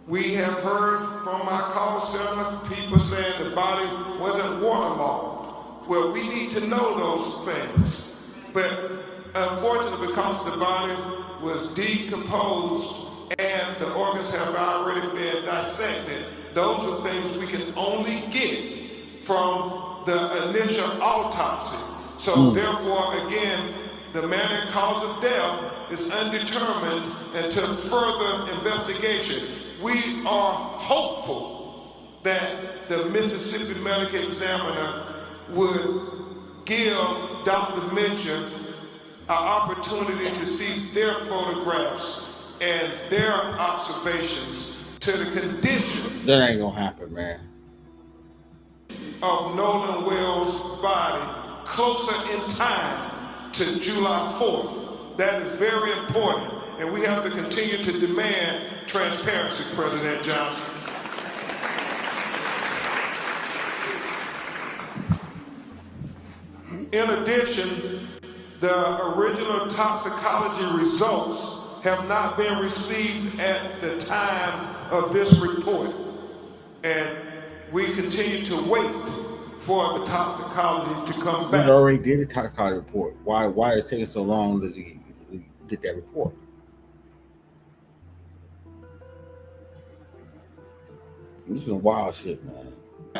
We have heard from our call center people saying the body wasn't waterlogged. Well, we need to know those things. But unfortunately, because the body was decomposed and the organs have already been dissected, those are things we can only get from the initial autopsy. So therefore, again, the manner and cause of death is undetermined until further investigation. We are hopeful that the Mississippi Medical Examiner would give Dr. Mitchell an opportunity to see their photographs and their observations to the condition That ain't gonna happen, man. of Nolan Wells' body closer in time to July 4th. That is very important, and we have to continue to demand transparency, President Johnson. In addition, the original toxicology results have not been received at the time of this report, and we continue to wait for the toxicology to come back. We already did a toxicology report. Why is it taking so long to get that report? This is some wild shit, man.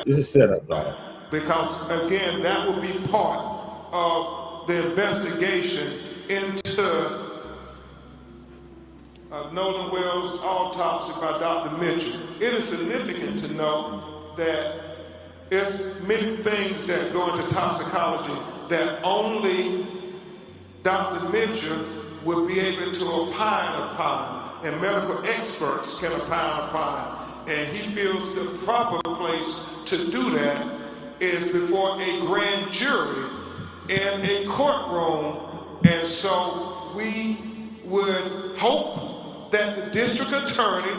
This is set up, dog. Because again, that will be part of the investigation into Nolan Wells autopsy by Dr. Mitchell. It is significant to know that it's many things that go into toxicology that only Dr. Mitchell will be able to opine upon, and medical experts can opine upon. And he feels the proper place to do that is before a grand jury in a courtroom. And so we would hope that the district attorney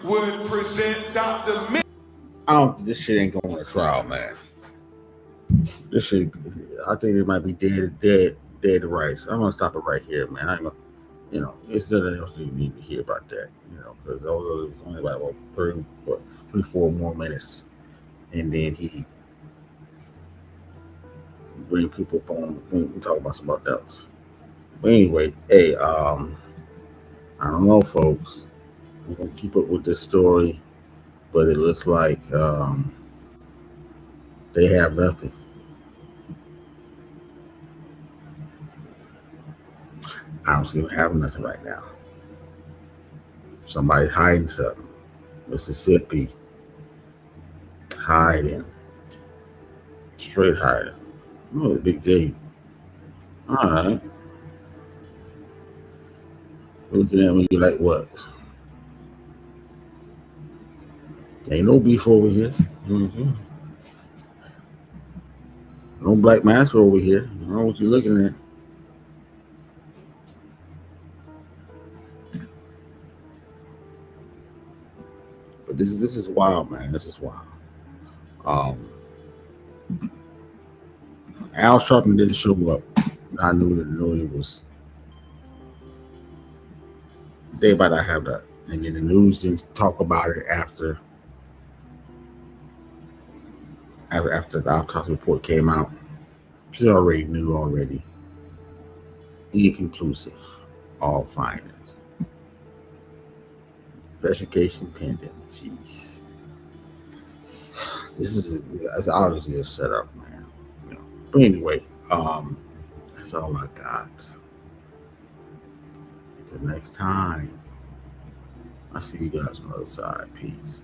would present Dr. Mitchell. This shit ain't going to trial, man. This shit, I think it might be dead to rights. I'm gonna stop it right here, man. I'm gonna, it's nothing else you need to hear about that, because although it's only about 3-4 more minutes, and then he bring people up on. We talk about something else. But anyway, hey, I don't know, folks. We're gonna keep up with this story, but it looks like they have nothing. I don't seem to have nothing right now. Somebody's hiding something. Mississippi hiding, straight hiding. Oh, the big J. All right. Looking at me like what? Ain't no beef over here. No black master over here. I don't know what you're looking at. But this is wild, man. This is wild. Al Sharpton didn't show up. I knew it was. They about to have that, and then the news didn't talk about it after the autopsy report came out. She already knew already. Inconclusive, all findings. Investigation pending. Jeez, this is obviously a setup, man. But anyway, that's all I got. Until next time, I'll see you guys on the other side. Peace.